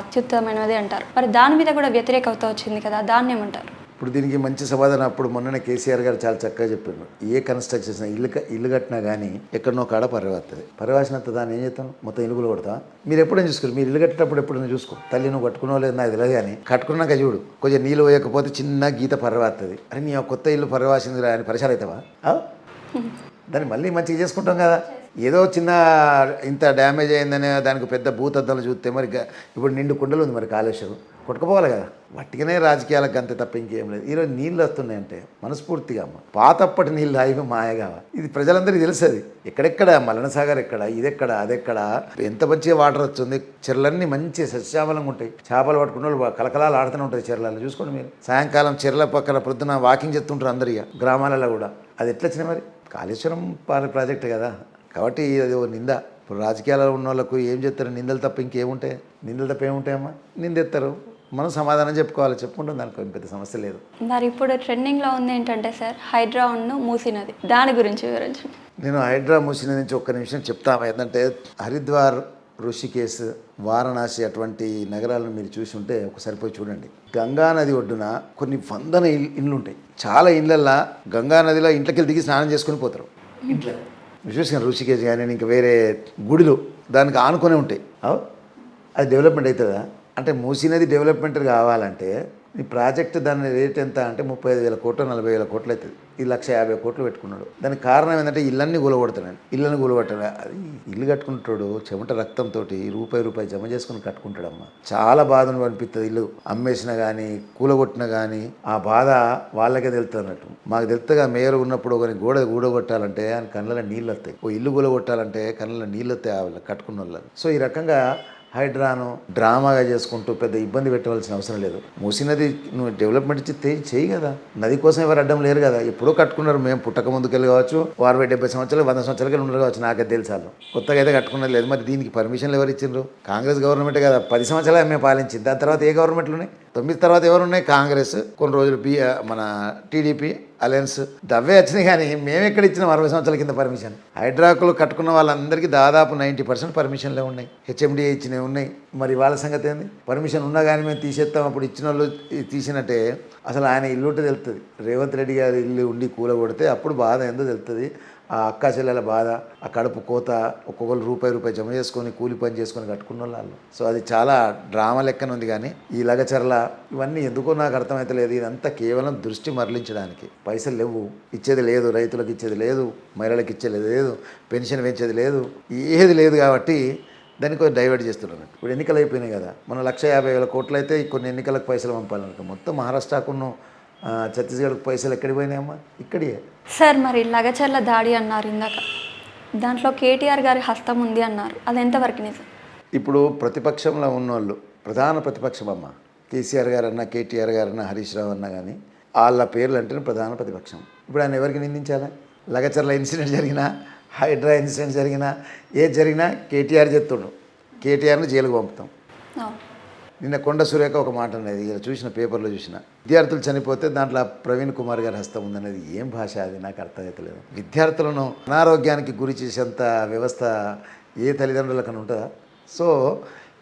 అత్యుత్తమైనది అంటారు. మరి దాని మీద కూడా వ్యతిరేకత వచ్చింది కదా, దాన్ని ఏమంటారు? ఇప్పుడు దీనికి మంచి సమాధానం అప్పుడు మొన్ననే కేసీఆర్ గారు చాలా చక్కగా చెప్పారు. ఏ కన్స్ట్రక్షన్ ఇల్లు కట్టినా కానీ ఎక్కడనో కాడ పరివస్తుంది. పరివాసినంత దాన్ని ఏం చేస్తాను? మొత్తం ఇల్లుగులు కొడతా. మీరు ఎప్పుడైనా చూసుకోరు. మీరు ఇల్లు కట్టేటప్పుడు ఎప్పుడైనా చూసుకో. తల్లి నువ్వు కట్టుకున్నావు లేదు నాకు తెలియదు, కానీ కట్టుకున్నాక చూడు, కొంచెం నీళ్ళు పోయకపోతే చిన్న గీత పరివస్తుంది. అరే నీ కొత్త ఇల్లు పరివాసింది అని పరిసర అవుతావా? దాన్ని మళ్ళీ మంచిగా చేసుకుంటాం కదా. ఏదో చిన్న ఇంత డ్యామేజ్ అయిందనే దానికి పెద్ద భూతద్దాలు చూస్తే మరి ఇప్పుడు నిండు కుండలు ఉంది మరి కాళేశ్వరం కొట్టుకుపోవాలి కదా. వట్టిగానే రాజకీయాలకు అంతే తప్ప ఇంకేం లేదు. ఈరోజు నీళ్ళు వస్తున్నాయంటే మనస్ఫూర్తిగా అమ్మ పాతప్పటి నీళ్ళు అవి మాయగావ. ఇది ప్రజలందరికీ తెలుస్తుంది. ఎక్కడెక్కడ మలనసాగర్ ఎక్కడ, ఇదెక్కడ, అదెక్కడ, ఎంత మంచిగా వాటర్ వస్తుంది. చెర్లన్నీ మంచి సస్యామలంగా ఉంటాయి. చేపలు పట్టుకున్న వాళ్ళు కలకలాలు ఆడుతూనే ఉంటాయి చెర్లలో. చూసుకోండి మీరు. సాయంకాలం చెర్ల పక్కన ప్రొద్దున వాకింగ్ చేస్తుంటారు అందరు ఇక గ్రామాలలో కూడా. అది ఎట్లా వచ్చినాయి మరి? కాళేశ్వరం ప్రాజెక్టు కదా. కాబట్టి అది ఓ నింద. ఇప్పుడు రాజకీయాలలో ఉన్న వాళ్ళకు ఏం చేస్తారు? నిందలు తప్ప ఇంకేముంటాయి? నిందలు తప్ప ఏముంటాయమ్మా? నిందెత్తారు, మనం సమాధానం చెప్పుకోవాలి. చెప్పుకుంటాం, దానికి పెద్ద సమస్య లేదు. మరి ఇప్పుడు ట్రెండింగ్లో ఉంది ఏంటంటే సార్, హైడ్రాను మూసినది, దాని గురించి వివరించండి. నేను హైడ్రా మూసినది నుంచి ఒక్క నిమిషం చెప్తాను. ఏంటంటే హరిద్వార్, ఋషికేశ్, వారణాసి అటువంటి నగరాలను మీరు చూసి ఉంటే ఒకసారి పోయి చూడండి. గంగా నది ఒడ్డున కొన్ని 100 ఇండ్లు ఉంటాయి. చాలా ఇండ్లల్లో గంగా నదిలో ఇంట్లోకి దిగి స్నానం చేసుకుని పోతారు. ఇంట్లో మీరు చూసుకుని ఋషికేశ్ కానీ ఇంకా వేరే గుడిలు దానికి ఆనుకొని ఉంటాయి. అది డెవలప్మెంట్ అవుతుందా? అంటే మూసినది డెవలప్మెంట్ కావాలంటే ఈ ప్రాజెక్ట్ దాని రేట్ ఎంత అంటే 35,000 కోట్లు 40,000 కోట్లు అవుతుంది. ఈ 150 కోట్లు పెట్టుకున్నాడు. దానికి కారణం ఏంటంటే ఇళ్ళన్నీ కూలగొడతాడు. ఇళ్ళని కూలగొట్టాడు. అది ఇల్లు కట్టుకుంటాడు చెమట రక్తంతో రూపాయి జమ చేసుకుని కట్టుకుంటాడమ్మా. చాలా బాధను అనిపిస్తుంది. ఇల్లు అమ్మేసినా కానీ కూలగొట్టినా కానీ ఆ బాధ వాళ్ళకే తెలుస్తుంది అన్నట్టు. మాకు తెలుస్తుందిగా మేయర్ ఉన్నప్పుడు ఒక గోడ కూడగొట్టాలంటే ఆయన కళ్ళలో నీళ్ళు వస్తాయి. ఓ ఇల్లు కూలగొట్టాలంటే కళ్ళలో నీళ్ళు వస్తాయి వాళ్ళకి కట్టుకున్న వాళ్ళకి. సో ఈ రకంగా హైడ్రాను డ్రామాగా చేసుకుంటూ పెద్ద ఇబ్బంది పెట్టవలసిన అవసరం లేదు. మూసినది నువ్వు డెవలప్మెంట్ ఇచ్చి చేయి కదా. నది కోసం ఎవరు అడ్డం లేరు కదా. ఎప్పుడో కట్టుకున్నారు. మేము పుట్టక ముందుకెళ్ళి కావచ్చు 60-70 సంవత్సరాలు 100 సంవత్సరాలకి ఉండరు కావచ్చు. నాకైతే తెలుసాను. కొత్తగా అయితే కట్టుకున్నది లేదు. మరి దీనికి పర్మిషన్లు ఎవరు ఇచ్చిండ్రు? కాంగ్రెస్ గవర్నమెంటే కదా 10 సంవత్సరాలు మేము పాలించింది. దాని తర్వాత ఏ గవర్నమెంట్లు ఉన్నాయి? 9 తర్వాత ఎవరు ఉన్నాయి? కాంగ్రెస్, కొన్ని రోజులు మన టీడీపీ అలయన్స్ దవ్వే వచ్చినాయి. కానీ మేము ఎక్కడ ఇచ్చినాం 60 సంవత్సరాల కింద పర్మిషన్? హైడ్రాకులు కట్టుకున్న వాళ్ళందరికీ దాదాపు 90% పర్మిషన్లే ఉన్నాయి. హెచ్ఎండిఏ ఇచ్చినవి ఉన్నాయి. మరి వాళ్ళ సంగతి ఏంది? పర్మిషన్ ఉన్నా కానీ మేము తీసేస్తాం. అప్పుడు ఇచ్చిన వాళ్ళు తీసినట్టే. అసలు ఆయన ఇల్లు ఉంటే తెలుస్తుంది. రేవంత్ రెడ్డి గారి ఇల్లు ఉండి కూలగొడితే అప్పుడు బాధ ఏందో తెలుస్తుంది. ఆ అక్క చెల్లెల బాధ, ఆ కడుపు కోత, ఒక్కొక్కరు రూపాయి జమ చేసుకొని కూలి పని చేసుకొని కట్టుకున్న వాళ్ళు. సో అది చాలా డ్రామా లెక్కన ఉంది. కానీ ఈ లగచర్ల ఇవన్నీ ఎందుకో నాకు అర్థమవుతలేదు. ఇదంతా కేవలం దృష్టి మరలించడానికి. పైసలు లేవు, ఇచ్చేది లేదు, రైతులకు ఇచ్చేది లేదు, మహిళలకు ఇచ్చేది లేదు, పెన్షన్ పెంచేది లేదు, ఏది లేదు. కాబట్టి దాన్ని కొంచెం డైవర్ట్ చేస్తున్నారు. ఇప్పుడు ఎన్నికలు అయిపోయినాయి కదా. మనం 150,000 కోట్లు అయితే కొన్ని ఎన్నికలకు పైసలు పంపాలనుకో. మొత్తం మహారాష్ట్రకున్న ఛత్తీస్గఢ్కి పైసలు ఎక్కడికి పోయినాయమ్మా? ఇక్కడే. సార్ మరి లగచర్ల దాడి అన్నారు ఇందాక, దాంట్లో కేటీఆర్ గారి హస్తం ఉంది అన్నారు. అది ఎంతవరకు నిజం? ఇప్పుడు ప్రతిపక్షంలో ఉన్నోళ్ళు, ప్రధాన ప్రతిపక్షం అమ్మ, కేసీఆర్ గారన్నా, కేటీఆర్ గారన్నా, హరీష్ రావు అన్నా కానీ వాళ్ళ పేర్లు అంటేనే ప్రధాన ప్రతిపక్షం. ఇప్పుడు ఆయన ఎవరికి నిందించాలా? లగచర్ల ఇన్సిడెంట్ జరిగినా, హైడ్రా ఇన్సిడెంట్ జరిగినా, ఏది జరిగినా కేటీఆర్ చెప్తుండు. కేటీఆర్ని జైలుకు పంపుతాం. నిన్న కొండ సురేఖ ఒక మాట అనేది చూసిన, పేపర్లో చూసిన, విద్యార్థులు చనిపోతే దాంట్లో ప్రవీణ్ కుమార్ గారి హస్తం ఉందనేది ఏం భాష? అది నాకు అర్థమవుతలేదు. విద్యార్థులను అనారోగ్యానికి గురి చేసేంత వ్యవస్థ ఏ తల్లిదండ్రులకన్నా ఉంటుందా? సో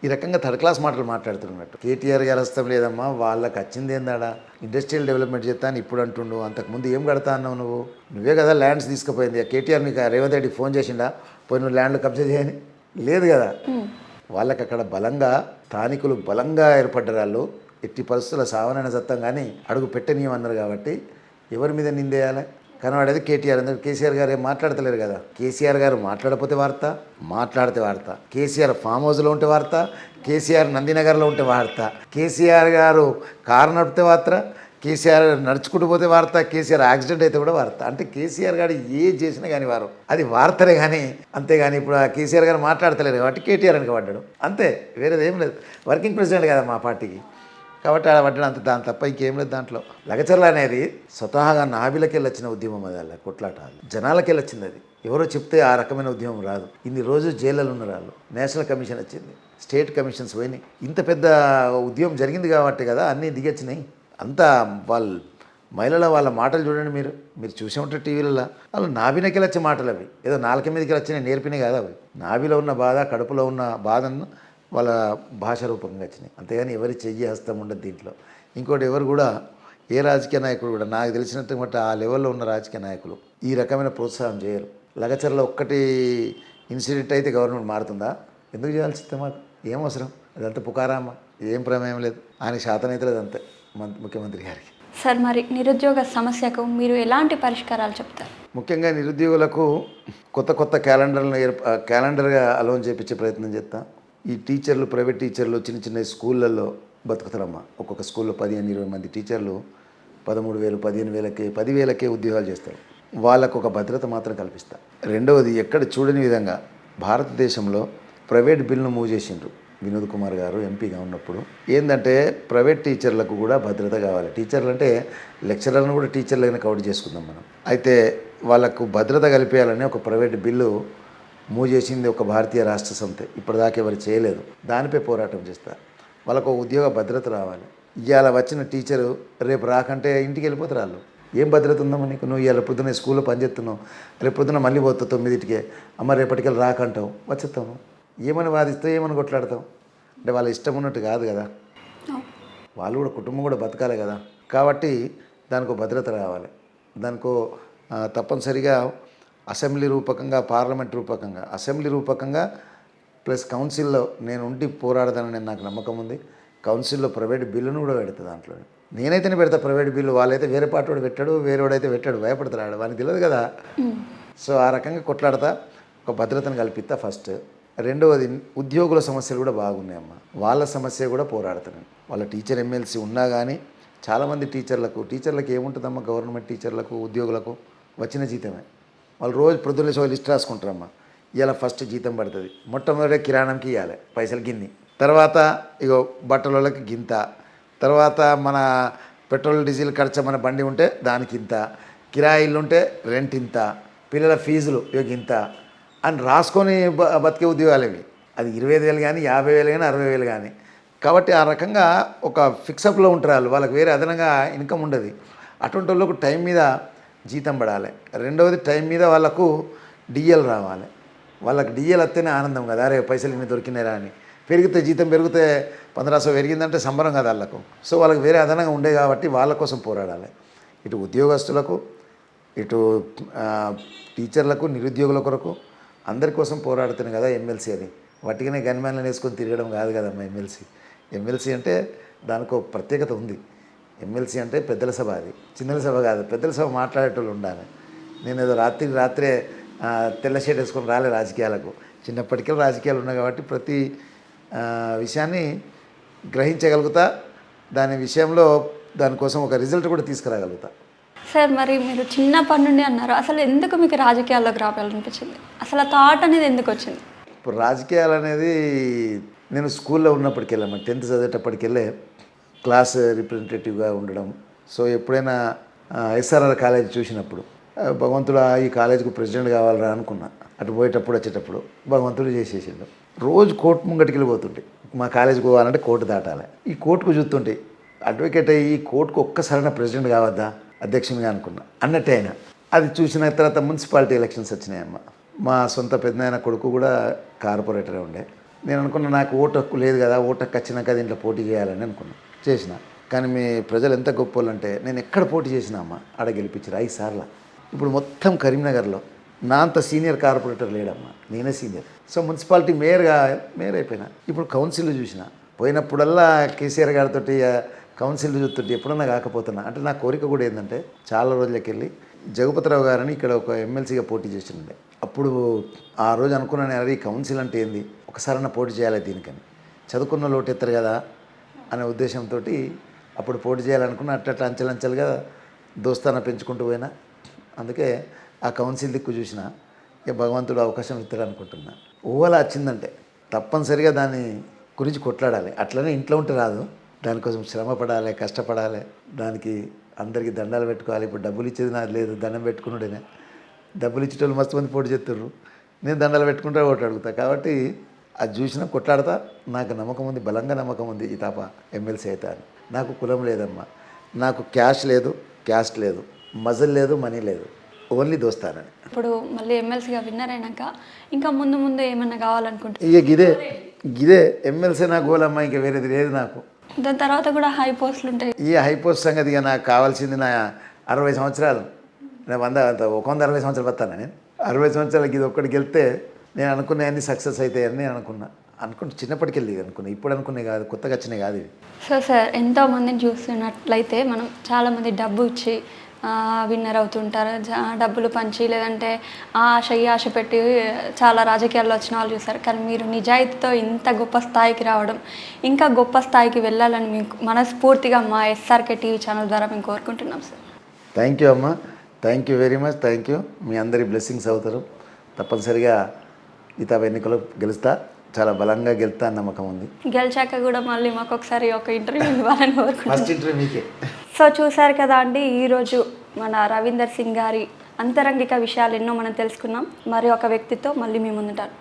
ఈ రకంగా థర్డ్ క్లాస్ మాటలు మాట్లాడుతున్నట్టు. కేటీఆర్ గారి హస్తం లేదమ్మా, వాళ్ళకి వచ్చింది ఏందాడా? ఇండస్ట్రియల్ డెవలప్మెంట్ చేస్తాను ఇప్పుడు అంటుండు. అంతకుముందు ఏం కడతా అన్నావు నువ్వే కదా ల్యాండ్స్ తీసుకుపోయింది. కేటీఆర్ నీకు రేవంత్ రెడ్డికి ఫోన్ చేసిండా పోయి నువ్వు ల్యాండ్లు కబ్జా చేయని? లేదు కదా. వాళ్ళకి అక్కడ బలంగా స్థానికులు బలంగా ఏర్పడ్డారు. వాళ్ళు ఎట్టి పరిస్థితుల సావనైన సత్తం కానీ అడుగు పెట్టనీయమన్నారు. కాబట్టి ఎవరి మీద నిందేయాలి? కనబడేది కేటీఆర్. ఎందుకంటే కేసీఆర్ గారు ఏం మాట్లాడతలేరు కదా. కేసీఆర్ గారు మాట్లాడకపోతే వార్త, మాట్లాడితే వార్త. కేసీఆర్ ఫామ్ హౌస్లో ఉంటే వార్త, కేసీఆర్ నందినగర్లో ఉంటే వార్త. కేసీఆర్ గారు కారు నడిపితే వార్త, కేసీఆర్ నడుచుకుంటూ పోతే వార్త, కేసీఆర్ యాక్సిడెంట్ అయితే కూడా వార్త. అంటే కేసీఆర్ గారు ఏ చేసినా కానీ వారు అది వార్తలే. కానీ అంతేగాని ఇప్పుడు ఆ కేసీఆర్ గారు మాట్లాడతలేరు కాబట్టి కేటీఆర్ వెనక పడ్డాడు అంతే. వేరేది ఏం లేదు. వర్కింగ్ ప్రెసిడెంట్ కదా మా పార్టీకి, కాబట్టి అలా పడ్డాడు అంత. దాని తప్ప ఇంకేం లేదు దాంట్లో. లగచర్ల అనేది స్వతహాగా నాభిలకెళ్ళి వచ్చిన ఉద్యమం. అది అలా కొట్లాట జనాలకెళ్ళి వచ్చింది. అది ఎవరో చెప్తే ఆ రకమైన ఉద్యమం రాదు. ఇన్ని రోజులు జైళ్ళలో ఉన్నారు వాళ్ళు. నేషనల్ కమిషన్ వచ్చింది, స్టేట్ కమిషన్స్ పోయినాయి. ఇంత పెద్ద ఉద్యమం జరిగింది కాబట్టి కదా అన్నీ దిగొచ్చినాయి. అంతా వాళ్ళు మహిళల వాళ్ళ మాటలు చూడండి. మీరు చూసే ఉంటారు టీవీలలో. వాళ్ళు నాభినకెళ్ళి వచ్చే మాటలు అవి. ఏదో నాలుక మీదకి వచ్చినాయి నేర్పినాయి కాదు అవి. నాభిలో ఉన్న బాధ, కడుపులో ఉన్న బాధను వాళ్ళ భాష రూపంగా వచ్చినాయి. అంతేగాని ఎవరి చెయ్యి హస్తం ఉండదు దీంట్లో. ఇంకోటి ఎవరు కూడా, ఏ రాజకీయ నాయకుడు కూడా నాకు తెలిసినట్టు బట్టి ఆ లెవెల్లో ఉన్న రాజకీయ నాయకులు ఈ రకమైన ప్రోత్సాహం చేయరు. లగచర్ల ఒక్కటి ఇన్సిడెంట్ అయితే గవర్నమెంట్ మారుతుందా? ఎందుకు చేయాల్సిందే? మాకు ఏం అవసరం? అదంతా పుకారామా, ఏం ప్రమేయం లేదు. ఆయనకి శాతం అయితే లేదు అంతే ముఖ్యమంత్రి గారికి. సార్ మరి నిరుద్యోగ సమస్యకు మీరు ఎలాంటి పరిష్కారాలు చెప్తారు? ముఖ్యంగా నిరుద్యోగులకు కొత్త క్యాలెండర్గా అలౌన్ చేయించే ప్రయత్నం చేస్తాం. ఈ టీచర్లు, ప్రైవేట్ టీచర్లు చిన్న స్కూళ్ళల్లో బతుకుతారమ్మా. ఒక్కొక్క స్కూల్లో 15-20 మంది టీచర్లు 13,000, 15,000కే, 10,000కే ఉద్యోగాలు చేస్తారు. వాళ్ళకు ఒక భద్రత మాత్రం కల్పిస్తా. రెండవది, ఎక్కడ చూడని విధంగా భారతదేశంలో ప్రైవేట్ బిల్లును మూవ్ చేసిండ్రు వినోద్ కుమార్ గారు ఎంపీగా ఉన్నప్పుడు. ఏంటంటే ప్రైవేట్ టీచర్లకు కూడా భద్రత కావాలి. టీచర్లు అంటే లెక్చరర్లను కూడా టీచర్లైనా కౌంట్ చేసుకుందాం మనం. అయితే వాళ్ళకు భద్రత కల్పించాలని ఒక ప్రైవేట్ బిల్లు మూవ్ చేసింది ఒక భారతీయ రాష్ట్ర సమితి. ఇప్పటిదాకా ఎవరు చేయలేదు. దానిపై పోరాటం చేస్తారు. వాళ్ళకు ఒక ఉద్యోగ భద్రత రావాలి. ఇవాళ వచ్చిన టీచరు రేపు రాకంటే ఇంటికి వెళ్ళిపోతారు వాళ్ళు. ఏం భద్రత ఉందమ్మా నీకు? నువ్వు ఇవాళ పొద్దున్న స్కూల్లో పనిచేస్తున్నావు, రేపు పొద్దున్న మళ్ళీ పోతావు 9ంటికే. అమ్మ రేపటికెళ్ళి రాకంటావు, వచ్చేస్తాము. ఏమని వాదిస్తావు, ఏమని కొట్లాడతావు? అంటే వాళ్ళ ఇష్టం ఉన్నట్టు కాదు కదా. వాళ్ళు కూడా కుటుంబం కూడా బతకాలి కదా. కాబట్టి దానికో భద్రత రావాలి. దానికో తప్పనిసరిగా అసెంబ్లీ రూపకంగా, పార్లమెంట్ రూపకంగా, అసెంబ్లీ రూపకంగా ప్లస్ కౌన్సిల్లో నేను ఉండి పోరాడదానని నాకు నమ్మకం ఉంది. కౌన్సిల్లో ప్రైవేట్ బిల్లును కూడా పెడుతుంది దాంట్లో. నేనైతేనే పెడతా ప్రైవేట్ బిల్లు, వాళ్ళైతే వేరే పాటోడు పెట్టాడు, వేరేవాడైతే పెట్టాడు, భయపడతాడు, వానికి తెలియదు కదా. సో ఆ రకంగా కొట్లాడతా, ఒక భద్రతను కల్పిస్తా ఫస్ట్. రెండవది ఉద్యోగుల సమస్యలు కూడా బాగున్నాయమ్మా, వాళ్ళ సమస్య కూడా పోరాడుతున్నాను. వాళ్ళ టీచర్ ఎమ్మెల్సీ ఉన్నా కానీ చాలామంది టీచర్లకు ఏముంటుందమ్మా, గవర్నమెంట్ టీచర్లకు ఉద్యోగులకు వచ్చిన జీతమే. వాళ్ళు రోజు ప్రొద్దున లిస్ట్ రాసుకుంటారమ్మా, ఇలా ఫస్ట్ జీతం పడుతుంది, మొట్టమొదటి కిరాణంకి ఇవ్వాలి పైసలు గిన్ని, తర్వాత ఇగో బట్టల వాళ్ళకి గింత, తర్వాత మన పెట్రోల్ డీజిల్ ఖర్చు మన బండి ఉంటే దానికి ఇంత, కిరాయిలు ఉంటే రెంట్ ఇంత, పిల్లల ఫీజులు ఇక ఇంత అని రాసుకొని బతికే ఉద్యోగాలు ఇవి. అది 25,000 కానీ 50,000 కానీ 60,000 కానీ. కాబట్టి ఆ రకంగా ఒక ఫిక్సప్లో ఉంటారు వాళ్ళకి వేరే అదనంగా ఇన్కమ్ ఉండదు. అటువంటి వాళ్ళకు టైం మీద జీతం పడాలి. రెండవది టైం మీద వాళ్ళకు డిఎల్ రావాలి. వాళ్ళకి డిఎల్ వస్తేనే ఆనందం కదా, అరే పైసలు ఇన్ని దొరికినారా అని. పెరిగితే జీతం పెరిగితే 1500 పెరిగిందంటే సంబరం కదా వాళ్ళకు. సో వాళ్ళకి వేరే అదనంగా ఉండే కాబట్టి వాళ్ళ కోసం పోరాడాలి. ఇటు ఉద్యోగస్తులకు, ఇటు టీచర్లకు, నిరుద్యోగుల కొరకు అందరి కోసం పోరాడుతున్నాయి కదా ఎమ్మెల్సీ. అది వట్టిగానే గన్మ్యాన్లను వేసుకొని తిరగడం కాదు కదమ్మా ఎమ్మెల్సీ. ఎమ్మెల్సీ అంటే దానికి ఒక ప్రత్యేకత ఉంది. ఎమ్మెల్సీ అంటే పెద్దల సభ, అది చిన్నల సభ కాదు, పెద్దల సభ మాట్లాడేటోళ్ళు ఉండాలి. నేను ఏదో రాత్రే తెల్ల షర్ట్ వేసుకొని రాలే రాజకీయాలకు. చిన్నప్పటికీ రాజకీయాలు ఉన్నాయి కాబట్టి ప్రతి విషయాన్ని గ్రహించగలుగుతా, దాని విషయంలో దానికోసం ఒక రిజల్ట్ కూడా తీసుకురాగలుగుతా. సార్, మరి మీరు చిన్నప్పటి నుండి అన్నారు, అసలు ఎందుకు మీకు రాజకీయాల్లోకి రావాలనిపించింది? అసలు ఆ థాట్ అనేది ఎందుకు వచ్చింది? ఇప్పుడు రాజకీయాలు అనేది నేను స్కూల్లో ఉన్నప్పటికెళ్ళాము, 10th చదివేటప్పటికెళ్ళే క్లాస్ రిప్రజెంటేటివ్గా ఉండడం. సో ఎప్పుడైనా ఎస్ఆర్ఆర్ కాలేజ్ చూసినప్పుడు భగవంతుడు ఈ కాలేజీకి ప్రెసిడెంట్ కావాలరా అనుకున్నా. అటు పోయేటప్పుడు వచ్చేటప్పుడు భగవంతుడు చేసేసిండు. రోజు కోర్టు ముంగటికి వెళ్ళిపోతుంటే, మా కాలేజీకి పోవాలంటే కోర్టు దాటాలి. ఈ కోర్టుకు చూస్తుంటే అడ్వకేట్ అయ్యి ఈ కోర్టుకు ఒక్కసారైనా ప్రెసిడెంట్ కావద్దా, అధ్యక్షునిగా అనుకున్నా అన్నట్టే అయినా. అది చూసిన తర్వాత మున్సిపాలిటీ ఎలక్షన్స్ వచ్చినాయమ్మ. మా సొంత పెద్దనాయన కొడుకు కూడా కార్పొరేటరే ఉండే. నేను అనుకున్నా నాకు ఓటు హక్కు లేదు కదా, ఓటు హక్కు వచ్చినాక దీంట్లో పోటీ చేయాలని అనుకున్నా. చేసిన. కానీ మీ ప్రజలు ఎంత గొప్ప వాళ్ళంటే నేను ఎక్కడ పోటీ చేసినా అమ్మ ఆడ గెలిపించారు 5 సార్లు. ఇప్పుడు మొత్తం కరీంనగర్లో నా అంత సీనియర్ కార్పొరేటర్ లేడమ్మా, నేనే సీనియర్. సో మున్సిపాలిటీ మేయర్ అయిపోయినా. ఇప్పుడు కౌన్సిల్ చూసిన, పోయినప్పుడల్లా కేసీఆర్ గారితో కౌన్సిల్ చూస్తుంటే ఎప్పుడన్నా కాకపోతున్నా. అంటే నా కోరిక కూడా ఏంటంటే చాలా రోజులకి వెళ్ళి జగపతిరావు గారని ఇక్కడ ఒక ఎమ్మెల్సీగా పోటీ చేసిండే. అప్పుడు ఆ రోజు అనుకున్నాను, అరే ఈ కౌన్సిల్ అంటే ఏంది, ఒకసారన్నా పోటీ చేయాలి దీనికని. చదువుకున్న లోటు ఎత్తారు కదా అనే ఉద్దేశంతో అప్పుడు పోటీ చేయాలనుకున్నా. అట్లా అంచెలంచెలుగా దోస్తాన పెంచుకుంటూ పోయినా. అందుకే ఆ కౌన్సిల్ దిక్కు చూసిన, ఇక భగవంతుడు అవకాశం ఇస్తాడు అనుకుంటున్నా. ఊహలా వచ్చిందంటే తప్పనిసరిగా దాని గురించి కొట్లాడాలి. అట్లనే ఇంట్లో ఉంటే రాదు, దానికోసం శ్రమ పడాలి, కష్టపడాలి. దానికి అందరికీ దండాలు పెట్టుకోవాలి. ఇప్పుడు డబ్బులు ఇచ్చేది నాకు లేదు, దండం పెట్టుకున్నాడేనే. డబ్బులు ఇచ్చేటోళ్ళు మస్తు మంది పోటీ చేస్తుర్రు, నేను దండాలు పెట్టుకుంటే ఓటు అడుగుతా. కాబట్టి అది చూసినా కొట్లాడతా. నాకు నమ్మకం ఉంది, బలంగా నమ్మకం ఉంది ఈ తాప ఎమ్మెల్సీ అవుతా అని. నాకు కులం లేదమ్మా, నాకు క్యాష్ లేదు, క్యాస్ట్ లేదు, మజల్ లేదు, మనీ లేదు, ఓన్లీ దోస్తానని. ఇప్పుడు మళ్ళీ ఎమ్మెల్సీగా విన్నర్ అయినాక ఇంకా ముందు ముందు ఏమన్నా కావాలనుకుంటున్నా? ఇక గిదే ఎమ్మెల్సీ నా గోలమ్మా, ఇంకా వేరేది లేదు నాకు. దాని తర్వాత కూడా హై పోస్టులు ఉంటాయి. ఈ హై పోస్ట్ సంగతి ఇక నాకు కావాల్సింది నా 60 సంవత్సరాలు. నేను 160 సంవత్సరాలు వస్తాను. నేను 60 సంవత్సరాలకి ఇది ఒక్కడికి వెళ్తే నేను అనుకునేవన్నీ సక్సెస్ అవుతాయని నేను అనుకుంటే చిన్నప్పటికెళ్ళి అనుకున్నా. ఇప్పుడు అనుకునే కాదు, కొత్తగా వచ్చినాయి కాదు ఇవి. సో సార్, ఎంతోమందిని చూస్తున్నట్లయితే మనం చాలామంది డబ్బు ఇచ్చి విన్నర్ అవుతుంటారు, డబ్బులు పంచి, లేదంటే ఆశ పెట్టి చాలా రాజకీయాల్లో వచ్చిన వాళ్ళు చూస్తారు. కానీ మీరు నిజాయితీతో ఇంత గొప్ప స్థాయికి రావడం, ఇంకా గొప్ప స్థాయికి వెళ్ళాలని మీకు మనస్ఫూర్తిగా మా ఎస్ఆర్కే టీవీ ఛానల్ ద్వారా మేము కోరుకుంటున్నాం సార్. థ్యాంక్ యూ అమ్మా, thank you very much, thank you. మీ అందరి బ్లెస్సింగ్స్ అవుతారు. తప్పనిసరిగా ఈత ఎన్నికలు గెలుస్తా, చాలా బలంగా గెలుస్తా అని నమ్మకం ఉంది. గెలిచాక కూడా మళ్ళీ మాకు ఒకసారి ఒక ఇంటర్వ్యూ ఇవ్వాలని కోరుకుంటున్నాం. ఫస్ట్ ఇంటర్వ్యూ మీకే. సో చూశారు కదా అండి, ఈరోజు మన రవీందర్ సింగ్ గారి అంతరంగిక విషయాలు ఎన్నో మనం తెలుసుకున్నాం. మరి ఒక వ్యక్తితో మళ్ళీ మీ ముందుంటాను.